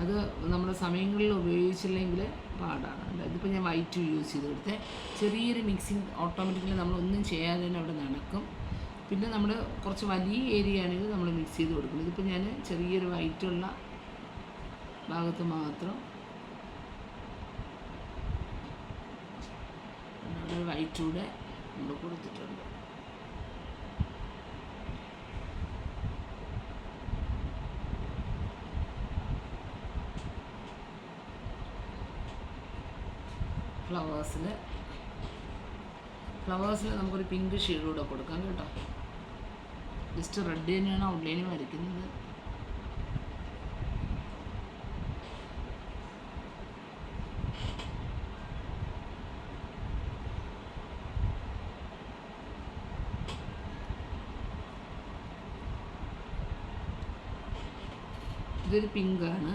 അത് നമ്മുടെ സമയങ്ങളിൽ ഉപയോഗിച്ചില്ലെങ്കിൽ പാടാണ്. ഇതിപ്പോൾ ഞാൻ വൈറ്റ് യൂസ് ചെയ്ത് കൊടുത്തേ. ചെറിയൊരു മിക്സിങ് ഓട്ടോമാറ്റിക്കലി നമ്മളൊന്നും ചെയ്യാതെ തന്നെ അവിടെ നടക്കും. പിന്നെ നമ്മൾ കുറച്ച് വലിയ ഏരിയ ആണെങ്കിൽ നമ്മൾ മിക്സ് ചെയ്ത് കൊടുക്കണം. ഇതിപ്പോൾ ഞാൻ ചെറിയൊരു വൈറ്റുള്ള ഭാഗത്ത് മാത്രം അവിടെ വൈറ്റ് കൂടെ നമ്മൾ കൊടുത്തിട്ടുണ്ട്. ഫ്ലവേഴ്സിൽ നമുക്കൊരു പിങ്ക് ഷെയ്ഡ് കൂടെ കൊടുക്കാം കേട്ടോ. ജസ്റ്റ് റെഡ് തന്നെയാണ് ഔട്ട്ലൈനിൽ വരയ്ക്കുന്നത്. ഇതൊരു പിങ്കാണ്.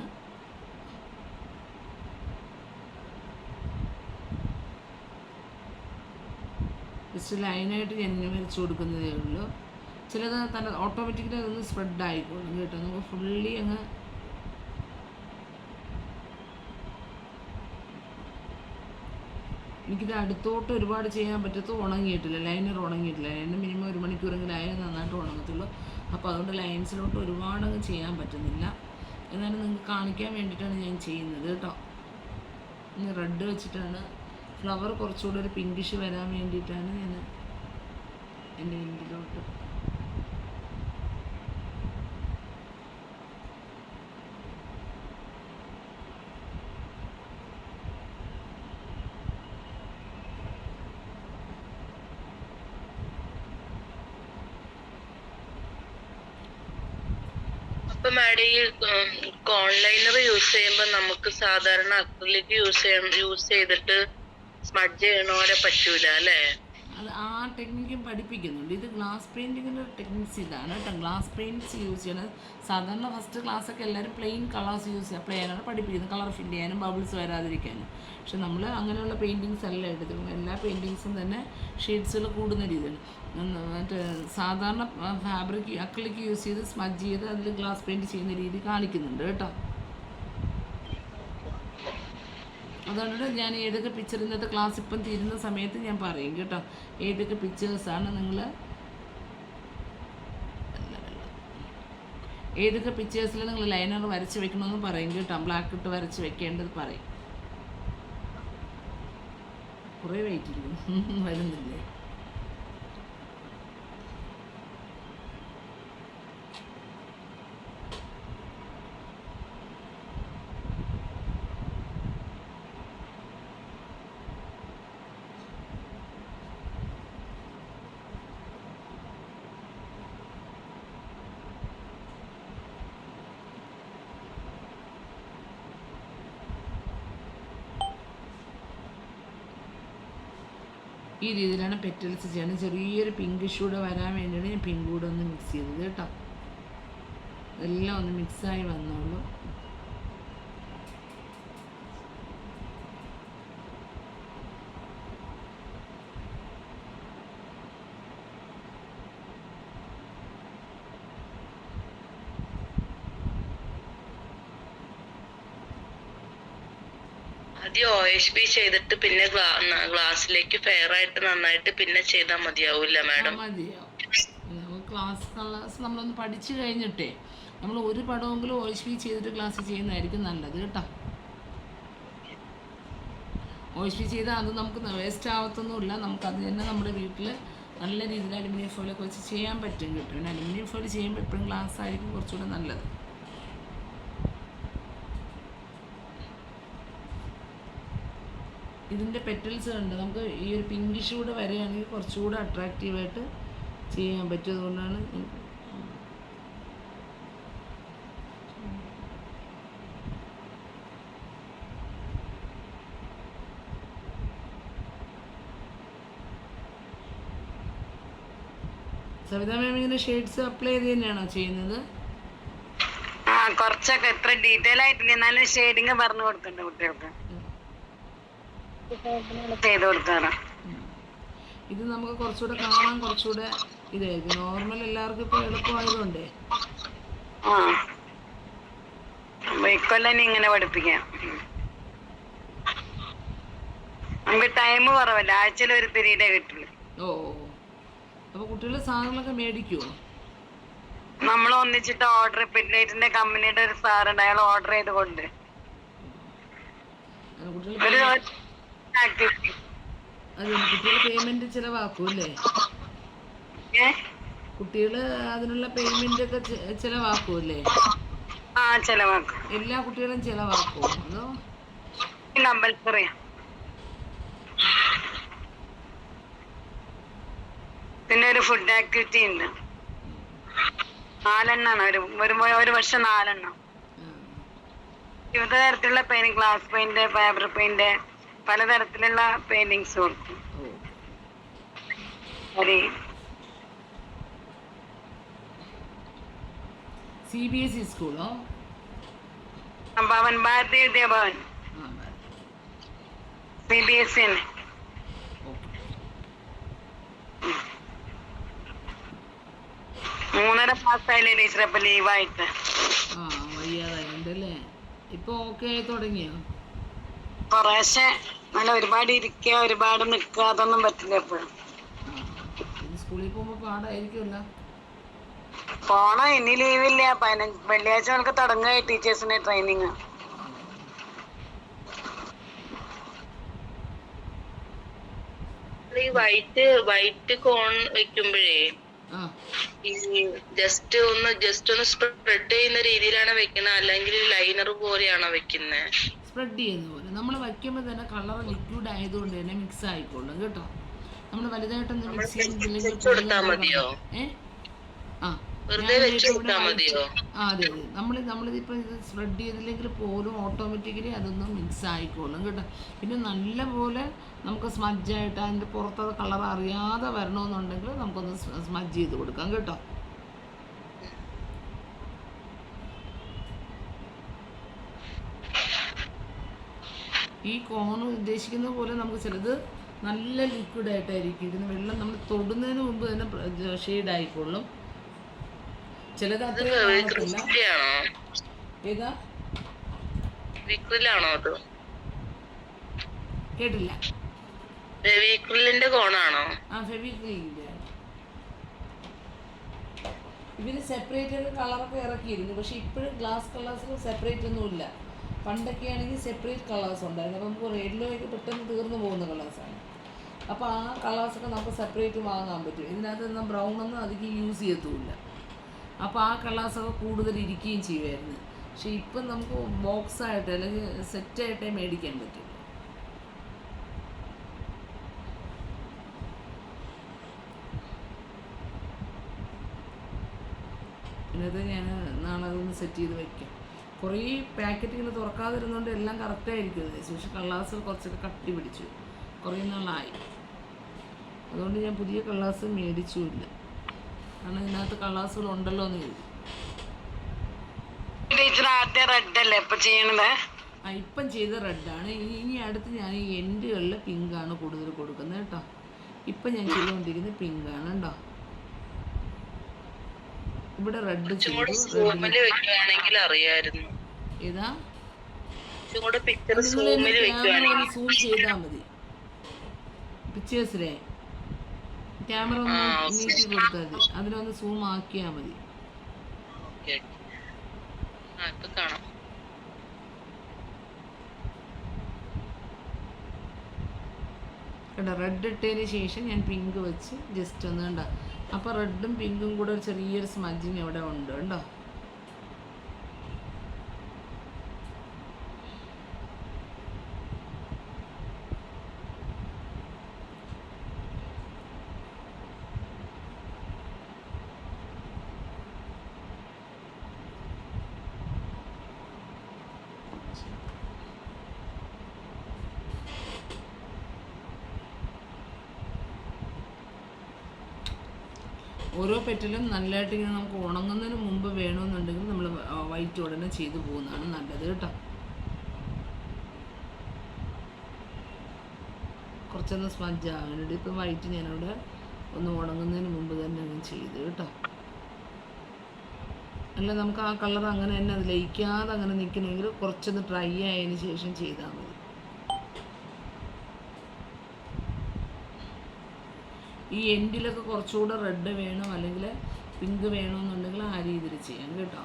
ജസ്റ്റ് ലൈനായിട്ട് ഞാൻ വരച്ച് കൊടുക്കുന്നതേ ഉള്ളൂ. ചിലത് തന്നെ ഓട്ടോമാറ്റിക്കലി അതൊന്ന് സ്പ്രെഡ് ആയിക്കോളും കേട്ടോ. നമുക്ക് ഫുള്ളി അങ്ങ് എനിക്കിത് അടുത്തോട്ട് ഒരുപാട് ചെയ്യാൻ പറ്റത്തും ഉണങ്ങിയിട്ടില്ല. ലൈനർ ഉണങ്ങിയിട്ടില്ല. ലൈനർ മിനിമം 1 മണിക്കൂറെങ്കിലും ആയാലും നന്നായിട്ട് ഉണങ്ങത്തുള്ളൂ. അപ്പോൾ അതുകൊണ്ട് ലൈൻസിലോട്ട് ഒരുപാട് അങ്ങ് ചെയ്യാൻ പറ്റുന്നില്ല. എന്നാലും നിങ്ങൾക്ക് കാണിക്കാൻ വേണ്ടിയിട്ടാണ് ഞാൻ ചെയ്യുന്നത് കേട്ടോ. ഇനി റെഡ് വെച്ചിട്ടാണ് ഫ്ലവർ കുറച്ചുകൂടെ ഒരു പിങ്കിഷ് വരാൻ വേണ്ടിയിട്ടാണ് ഞാൻ എൻ്റെ എൻഡിലോട്ട് അപ്പൊ മാഡം ഈ കോൺലൈനർ യൂസ് ചെയ്യുമ്പോ നമുക്ക് സാധാരണ അക്രിലിക് യൂസ് ചെയ്തിട്ട് സ്മഡ്ജ് ചെയ്യണോരെ പറ്റൂല അല്ലേ? അത് ആ ടെക്നിക്കും പഠിപ്പിക്കുന്നുണ്ട്. ഇത് ഗ്ലാസ് പെയിൻറ്റിങ്ങിൻ്റെ ടെക്നിക്സ് ഇതാണ് കേട്ടോ. ഗ്ലാസ് പെയിൻറ്റ്സ് യൂസ് ചെയ്യണത് സാധാരണ ഫസ്റ്റ് ക്ലാസ്സൊക്കെ എല്ലാവരും പ്ലെയിൻ കളേഴ്സ് അപ്ലൈ ചെയ്യാനാണ് പഠിപ്പിക്കുന്നത്. കളർ ഫില്ല് ചെയ്യാനും ബബിൾസ് വരാതിരിക്കാനും. പക്ഷെ നമ്മൾ അങ്ങനെയുള്ള പെയിൻറ്റിങ്സ് അല്ല എടുത്തിട്ടുണ്ട്. എല്ലാ പെയിൻറ്റിങ്സും തന്നെ ഷെയ്ഡ്സുകൾ കൂടുന്ന രീതിയാണ്. മറ്റേ സാധാരണ ഫാബ്രിക് അക്രിലിക് യൂസ് ചെയ്ത് സ്മഡ്ജ് ചെയ്ത് അതിൽ ഗ്ലാസ് പെയിൻറ്റ് ചെയ്യുന്ന രീതി കാണിക്കുന്നുണ്ട് കേട്ടോ. അതുകൊണ്ട് ഞാൻ ഏതൊക്കെ പിക്ചർ ഇന്നത്തെ ക്ലാസ് ഇപ്പം തീരുന്ന സമയത്ത് ഞാൻ പറയും കേട്ടോ. ഏതൊക്കെ പിക്ചേഴ്സാണ് ഏതൊക്കെ പിക്ചേഴ്സിൽ നിങ്ങൾ ലൈനർ വരച്ച് വെക്കണമെന്ന് പറയും കേട്ടോ. ബ്ലാക്ക് ഇട്ട് വരച്ച് വെക്കേണ്ടത് പറയും. കുറേ വെയിറ്റ് ഇല്ല വരുന്നില്ലേ? ഈ രീതിയിലാണ് പെറ്റൽസ് ചെയ്യണം. ചെറിയൊരു പിങ്കിഷ് കൂടെ വരാൻ വേണ്ടിയാണ് ഞാൻ പിങ്ക് കൂടെ ഒന്ന് മിക്സ് ചെയ്തത് കേട്ടോ. എല്ലാം ഒന്ന് മിക്സായി വന്നോളൂ. ആദ്യം OHB ചെയ്തിട്ട് പിന്നെ ഗ്ലാസ്സിലേക്ക് ഫെയർ ആയിട്ട് നന്നായിട്ട് പിന്നെ ചെയ്താൽ മതിയാവൂല മാഡം? മതിയാവും. ക്ലാസ് നമ്മളൊന്ന് പഠിച്ചു കഴിഞ്ഞിട്ടേ നമ്മൾ ഒരു പടമെങ്കിലും OHB ചെയ്തിട്ട് ക്ലാസ് ചെയ്യുന്നതായിരിക്കും നല്ലത് കേട്ടോ. OHB ചെയ്താൽ അത് നമുക്ക് വേസ്റ്റ് ആവത്തൊന്നുമില്ല. നമുക്കത് തന്നെ നമ്മുടെ വീട്ടിൽ നല്ല രീതിയിൽ അലുമിനിയം ഫോയിലൊക്കെ വെച്ച് ചെയ്യാൻ പറ്റും കേട്ടോ. പിന്നെ അലുമിനിയം ഫോയിൽ ചെയ്യുമ്പോൾ എപ്പോഴും ഗ്ലാസ് ആയിരിക്കും കുറച്ചുകൂടെ നല്ലത്. ഇതിൻ്റെ പെറ്റൽസ് കണ്ട് നമുക്ക് ഈ ഒരു പിങ്കിഷ് കൂടെ വരികയാണെങ്കിൽ കുറച്ചുകൂടെ അട്രാക്റ്റീവായിട്ട് ചെയ്യാൻ പറ്റും. അതുകൊണ്ടാണ് സവിത മാം ഇങ്ങനെ ഷെയ്ഡ്സ് അപ്ലൈ ചെയ്ത് തന്നെയാണോ ചെയ്യുന്നത്? ആ കുറച്ചൊക്കെ എത്ര ഡീറ്റെയിൽ ആയിട്ടില്ല, എന്നാലും ഷെയ്ഡിങ് പറഞ്ഞു കൊടുക്കണ്ട കുട്ടികൾക്ക് ചെയ്ത് കൊടുക്കാറ്. ഇത് നമുക്ക് കുറച്ചുകൂടെ കാണാൻ കുറച്ചുകൂടെ ഇതായിരിക്കും നോർമൽ, എല്ലാവർക്കും ഇപ്പോൾ എളുപ്പമായതുകൊണ്ടേ. ആ അപ്പൊ ഇക്കൊല്ലം ഇങ്ങനെ പഠിപ്പിക്കാം. നമുക്ക് ടൈം കുറവല്ല, ആഴ്ചയിൽ ഒരു പീരീഡേ കിട്ടുള്ളൂ. ഓ അപ്പോൾ കുട്ടികൾ സാധനങ്ങളൊക്കെ മേടിക്കുമോ? നമ്മൾ ഒന്നിച്ചിട്ട് ഓർഡർ, പിറ്റ്ലൈറ്റിന്റെ കമ്പനിയുടെ ഒരു സാറുണ്ട്, അയാൾ ഓർഡർ ചെയ്ത് കൊണ്ട് കുട്ടികൾ ഒരു ആക്ടിവിറ്റി. അതെ, കുട്ടികൾ പേയ്മെന്റ് ചിലവാക്കും അല്ലേ? കുട്ടികൾ അതിനുള്ള പേയ്മെന്റ് ഒക്കെ ചിലവാക്കും അല്ലേ? ആ ചെലവാക്കും. എല്ലാ കുട്ടികളും ചിലവാക്കും അതോ? കമ്പൽസറിയാ. പിന്നെ ഒരു ഫുഡ് ആക്ടിവിറ്റി ഉണ്ട്, 4 എണ്ണാണ് ഒരു വർഷം 4 എണ്ണം. വിവിധ തരത്തിലുള്ള painting, glass paint, fabric paint, പലതരത്തിലുള്ള പെയിന്റിങ്സ് കൊടുക്കും. CBSE സ്കൂളോ? Bhavan, Bharatiya Vidya Bhavan, CBSE. 3.5 മാസമായില്ലേ teacher ഇപ്പൊ ലീവായിട്ട്? വയ്യാതായില്ലേ? ഇപ്പൊ ഓക്കെ ആയി തുടങ്ങിയോ? കുറേശ്ശെ. നല്ല ഒരുപാട് ഇരിക്കുക, ഒരുപാട് നിക്കുക, അതൊന്നും പറ്റില്ല എപ്പോഴും. സ്കൂളിൽ പോകുമ്പോ പാടായിരിക്കുമല്ലോ. പോണം, ഇനി ലീവില്ല. വെള്ളിയാഴ്ച നമുക്ക് തുടങ്ങുക ടീച്ചേഴ്സിന്റെ ട്രെയിനിങ്. ഈ വൈറ്റ് കോൺ വെക്കുമ്പോഴേ ഈ ജസ്റ്റ് ഒന്ന് സ്പ്രെഡ് ചെയ്യുന്ന രീതിയിലാണ് വെക്കുന്നത്, അല്ലെങ്കിൽ ലൈനർ പോലെയാണോ വെക്കുന്നത്? സ്പ്രെഡ് ചെയ്യുന്ന പോലെ നമ്മൾ വയ്ക്കുമ്പോൾ തന്നെ കളർ ലിക്വിഡ് ആയതുകൊണ്ട് തന്നെ മിക്സ് ആയിക്കോളും കേട്ടോ. നമ്മൾ വലുതായിട്ടൊന്ന് മിക്സ് ചെയ്യുന്നില്ലെങ്കിൽ വെറുതെ വെച്ച് കൊടുത്താൽ മതിയോ? അതെ അതെ, നമ്മളിതിപ്പോൾ ഇത് സ്പ്രെഡ് ചെയ്തില്ലെങ്കിൽ പോലും ഓട്ടോമാറ്റിക്കലി അതൊന്നും മിക്സ് ആയിക്കോളും കേട്ടോ. പിന്നെ നല്ലപോലെ നമുക്ക് സ്മഡ്ജായിട്ട് അതിൻ്റെ പുറത്തത് കളർ അറിയാതെ വരണമെന്നുണ്ടെങ്കിൽ നമുക്കൊന്ന് സ്മഡ്ജ് ചെയ്ത് കൊടുക്കാം കേട്ടോ. ഈ കോൺ ഉദ്ദേശിക്കുന്ന പോലെ നമുക്ക് ചിലത് നല്ല ലിക്വിഡായിട്ടായിരിക്കും, ഇതിന് വെള്ളം നമ്മൾ തൊടുന്നതിന് മുമ്പ് തന്നെ ഷെയ്ഡായിക്കൊള്ളും. ചിലത് അത്രയും കാണത്തില്ല. ഏതാ കേട്ടില്ല? ഫെവിക്രിലിന്റെ കോണാണോ? ഫെവിക്രിലിന്റെ. ഇവര് സെപ്പറേറ്റ് കളറൊക്കെ ഇറക്കിയിരുന്നു, പക്ഷെ ഇപ്പോഴും ഗ്ലാസ് കളേഴ്സിൽ സെപ്പറേറ്റ് ഒന്നുമില്ല. പണ്ടൊക്കെ ആണെങ്കിൽ സെപ്പറേറ്റ് കളേഴ്സ് ഉണ്ടായിരുന്നു, അപ്പോൾ നമുക്ക് റെഡിലൊക്കെ പെട്ടെന്ന് തീർന്നു പോകുന്ന കളേഴ്സാണ്. അപ്പോൾ ആ കളേഴ്സൊക്കെ നമുക്ക് സെപ്പറേറ്റ് വാങ്ങാൻ പറ്റും. ഇതിനകത്ത് നിന്ന് ബ്രൗണൊന്നും അധികം യൂസ് ചെയ്യത്തുമില്ല, അപ്പോൾ ആ കളേഴ്സൊക്കെ കൂടുതൽ ഇരിക്കുകയും ചെയ്യുമായിരുന്നു. പക്ഷെ ഇപ്പം നമുക്ക് ബോക്സായിട്ട് അല്ലെങ്കിൽ സെറ്റായിട്ടേ മേടിക്കാൻ പറ്റും. പിന്നത് ഞാൻ നാളെ അതൊന്ന് സെറ്റ് ചെയ്ത് വയ്ക്കാം. കുറേ പാക്കറ്റ് ഇങ്ങനെ തുറക്കാതിരുന്നുകൊണ്ട് എല്ലാം കറക്റ്റായിരിക്കും, പക്ഷേ കളേഴ്സ് കുറച്ചൊക്കെ കട്ടി പിടിച്ചു, കുറേ നാളായി. അതുകൊണ്ട് ഞാൻ പുതിയ കളേഴ്സ് മേടിച്ചുമില്ല, കാരണം ഇതിനകത്ത് കളേഴ്സുകൾ ഉണ്ടല്ലോ എന്ന് കരുതി. ഇപ്പം ചെയ്ത റെഡാണ്. ഇനി അടുത്ത് ഞാൻ ഈ എൻഡുകളിൽ പിങ്കാണ് കൂടുതൽ കൊടുക്കുന്നത് കേട്ടോ. ഇപ്പം ഞാൻ ചെയ്തുകൊണ്ടിരിക്കുന്നത് പിങ്കാണ് കേട്ടോ. ഇവിടെ റെഡ് ചെയ്തു. ഏതാ? നിങ്ങൾ സൂം ചെയ്താൽ മതി പിക്ചേഴ്സിലെ ക്യാമറ ഒന്ന് നീട്ടി കൊടുത്താൽ മതി, അതിലൊന്ന് സൂം ആക്കിയാൽ മതി. കേട്ടോ, റെഡ് ഇട്ടതിന് ശേഷം ഞാൻ പിങ്ക് വെച്ച് ജസ്റ്റ് ഒന്ന് കണ്ടോ. അപ്പോൾ റെഡും പിങ്കും കൂടെ ഒരു ചെറിയൊരു സ്മഡ്ജിങ് ഇവിടെ ഉണ്ട് കേട്ടോ. ഓരോ പെറ്റലും നല്ലതായിട്ട് ഇങ്ങനെ നമുക്ക് ഉണങ്ങുന്നതിന് മുമ്പ് വേണമെന്നുണ്ടെങ്കിൽ നമ്മൾ വൈറ്റ് ഉടനെ ചെയ്തു പോകുന്നതാണ് നല്ലത് കേട്ടോ. കുറച്ചൊന്ന് സ്പഞ്ച് ആകാനുണ്ട്. ഇപ്പം വൈറ്റ് ഞാനവിടെ ഒന്ന് ഉണങ്ങുന്നതിന് മുമ്പ് തന്നെ അങ്ങ് ചെയ്ത് കേട്ടോ. അല്ല നമുക്ക് ആ കളർ അങ്ങനെ തന്നെ അത് ലയിക്കാതെ അങ്ങനെ നിൽക്കണമെങ്കിൽ കുറച്ചൊന്ന് ഡ്രൈ ആയതിന് ശേഷം ചെയ്താൽ മതി. ഈ എൻഡിലൊക്കെ കുറച്ചുകൂടെ റെഡ് വേണം അല്ലെങ്കിൽ പിങ്ക് വേണമെന്നുണ്ടെങ്കിൽ ആ രീതിയിൽ ചെയ്യാം കേട്ടോ.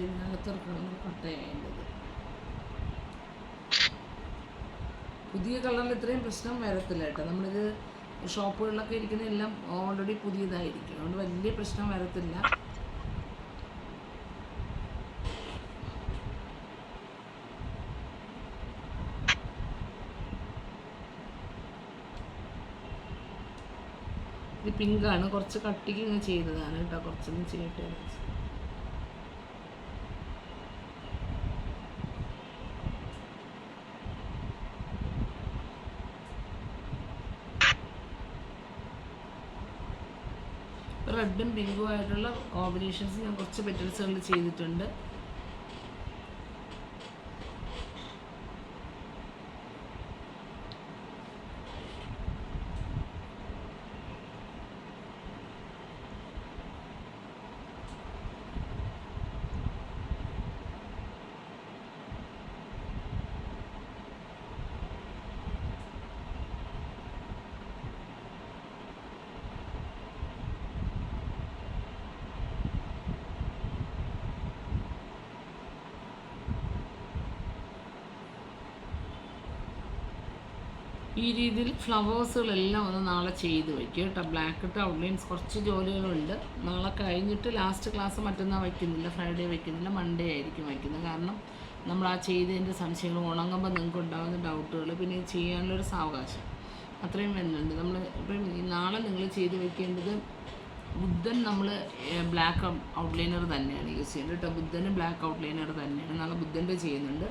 ഇതിനകത്തൊരു കളർ കട്ടയായത് പുതിയ കളറിൽ ഇത്രയും പ്രശ്നം വരത്തില്ല കേട്ടോ. നമ്മളിത് ഷോപ്പുകളിലൊക്കെ ഇരിക്കുന്ന എല്ലാം ഓൾറെഡി പുതിയതായിരിക്കും, അതുകൊണ്ട് വലിയ പ്രശ്നം വരത്തില്ല. ഇത് പിങ്കാണ്, കുറച്ച് കട്ടിക്ക് ഇങ്ങനെ ചെയ്തതാണ് കേട്ടോ. കുറച്ചൊന്നും ചെയ്യട്ടെ. റെഡും പിങ്കും ആയിട്ടുള്ള കോമ്പിനേഷൻസ് ഞാൻ കുറച്ച് പെറ്റൽസുകളിൽ ചെയ്തിട്ടുണ്ട്. ഈ രീതിയിൽ ഫ്ലവേഴ്സുകളെല്ലാം ഒന്ന് നാളെ ചെയ്ത് വയ്ക്കുക കേട്ടോ. ബ്ലാക്ക് ഇട്ട് ഔട്ട്ലൈൻസ് കുറച്ച് ജോലികളുണ്ട്. നാളെ കഴിഞ്ഞിട്ട് ലാസ്റ്റ് ക്ലാസ് മറ്റന്നാൾ വയ്ക്കുന്നില്ല, ഫ്രൈഡേ വയ്ക്കുന്നില്ല, മൺഡേ ആയിരിക്കും വയ്ക്കുന്നത്. കാരണം നമ്മൾ ആ ചെയ്തതിൻ്റെ സംശയങ്ങൾ ഉണങ്ങുമ്പോൾ നിങ്ങൾക്ക് ഉണ്ടാകുന്ന ഡൗട്ടുകൾ പിന്നെ ചെയ്യാനുള്ളൊരു സാവകാശം അത്രയും വരുന്നുണ്ട്. നമ്മൾ ഇപ്പം നാളെ നിങ്ങൾ ചെയ്ത് വയ്ക്കേണ്ടത് ബുദ്ധൻ നമ്മൾ ബ്ലാക്ക് ഔട്ട്ലൈനർ തന്നെയാണ് യൂസ് ചെയ്യുന്നത് കേട്ടോ. ബുദ്ധന് ബ്ലാക്ക് ഔട്ട്ലൈനർ തന്നെയാണ്. നാളെ ബുദ്ധൻ്റെ ചെയ്യുന്നുണ്ട്.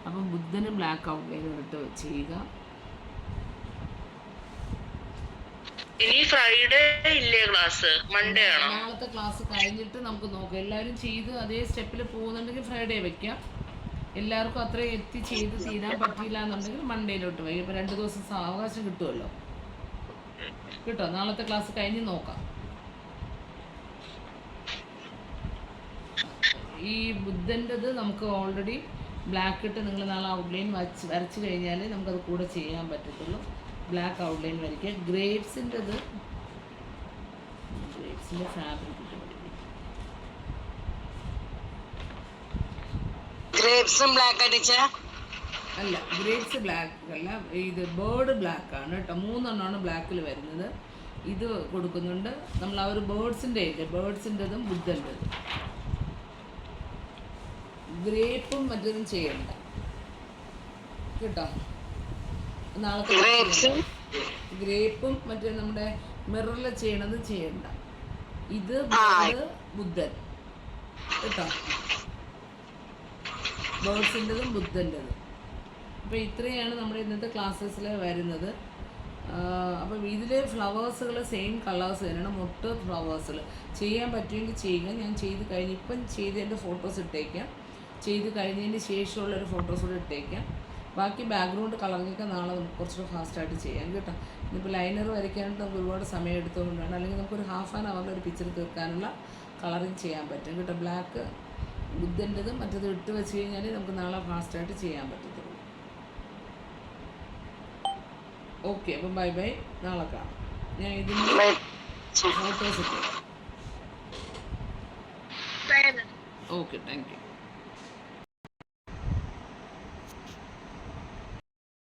അപ്പം ബുദ്ധന് ബ്ലാക്ക് ഔട്ട്ലൈനർ ഇട്ട് ചെയ്യുക. ഇനി ഫ്രൈഡേ ഇല്ലേ ക്ലാസ്? മൺഡേ ആണോ? നാളത്തെ ക്ലാസ് കഴിഞ്ഞിട്ട് നമുക്ക് നോക്കാം. എല്ലാവരും ചെയ്ത് അതേ സ്റ്റെപ്പിൽ പോകുന്നുണ്ടെങ്കിൽ ഫ്രൈഡേ വെക്കാം. എല്ലാവർക്കും അത്രയും എത്തി ചെയ്ത് തീരാൻ പറ്റിയില്ല എന്നുണ്ടെങ്കിൽ മൺഡേയിലോട്ട് വയ്ക്കും. ഇപ്പം 2 ദിവസം സാവകാശം കിട്ടുമല്ലോ. കിട്ടോ? നാളത്തെ ക്ലാസ് കഴിഞ്ഞ് നോക്കാം. ഈ ബുദ്ധൻ്റെത് നമുക്ക് ഓൾറെഡി ബ്ലാക്ക് ഇട്ട് നിങ്ങൾ നാളെ ഔട്ട്ലൈൻ വരച്ച് കഴിഞ്ഞാൽ നമുക്കത് കൂടെ ചെയ്യാൻ പറ്റത്തുള്ളൂ. ബ്ലാക്ക് ഔട്ട്ലൈൻ വരയ്ക്കുക. ഗ്രേപ്സിൻ്റെത് ഗ്രേപ്സിൻ്റെ ഫാബ്രിക് ഇട്ട് പഠിക്കും. ഗ്രേപ്സും ബ്ലാക്ക് അടിച്ച അല്ല, ഗ്രേപ്സ് ബ്ലാക്ക് അല്ല, ഇത് ബേർഡ് ബ്ലാക്ക് ആണ് കേട്ടോ. 3 എണ്ണമാണ് ബ്ലാക്കിൽ വരുന്നത്. ഇത് കൊടുക്കുന്നുണ്ട് നമ്മൾ. ആ ഒരു ബേർഡ്സിൻ്റെ ഇല്ലേ, ബേർഡ്സിൻ്റെതും ബുദ്ധൻ്റെതും. ഗ്രേപ്പും മറ്റൊന്നും ചെയ്യണ്ട കേട്ടോ. നാളത്തെ ഗ്രേപ്പും മറ്റേ നമ്മുടെ മിററിൽ ചെയ്യണത് ചെയ്യണ്ട. ഇത് ബുദ്ധൻ കേട്ടോ. ബേർഡ്സിൻ്റെതും ബുദ്ധൻ്റെതും. അപ്പോൾ ഇത്രയാണ് നമ്മുടെ ഇന്നത്തെ ക്ലാസ്സസിൽ വരുന്നത്. അപ്പം ഇതിൽ ഫ്ലവേഴ്സുകൾ സെയിം കളേഴ്സ് തന്നെയാണ്. മൊട്ട് ഫ്ലവേഴ്സുകൾ ചെയ്യാൻ പറ്റുമെങ്കിൽ ചെയ്യുക. ഞാൻ ചെയ്ത് കഴിഞ്ഞ് ഇപ്പം ചെയ്തതിൻ്റെ ഫോട്ടോസ് ഇട്ടേക്കാം. ചെയ്ത് കഴിഞ്ഞതിന് ശേഷമുള്ളൊരു ഫോട്ടോസ് കൂടെ ഇട്ടേക്കാം. ബാക്കി ബാക്ക്ഗ്രൗണ്ട് കളറിങ്ങൊക്കെ നാളെ നമുക്ക് കുറച്ചുകൂടെ ഫാസ്റ്റായിട്ട് ചെയ്യാം കേട്ടോ. ഇന്നിപ്പോൾ ലൈനർ വരയ്ക്കാനായിട്ട് നമുക്ക് ഒരുപാട് സമയം എടുത്തുകൊണ്ടാണ്. അല്ലെങ്കിൽ നമുക്കൊരു ഹാഫ് ആൻ അവറിൽ ഒരു പിക്ചർ തീർക്കാനുള്ള കളറിങ് ചെയ്യാൻ പറ്റും കേട്ടോ. ബ്ലാക്ക് ബുദ്ധൻ്റെതും മറ്റേത് ഇട്ട് വെച്ച് കഴിഞ്ഞാൽ നമുക്ക് നാളെ ഫാസ്റ്റായിട്ട് ചെയ്യാൻ പറ്റത്തുള്ളൂ. ഓക്കെ, അപ്പം ബൈ ബൈ. നാളെ കാണാം. ഞാൻ ഇതിൻ്റെ ഫോട്ടോസ് ഇട്ടേക്കാം. Okay, thank you.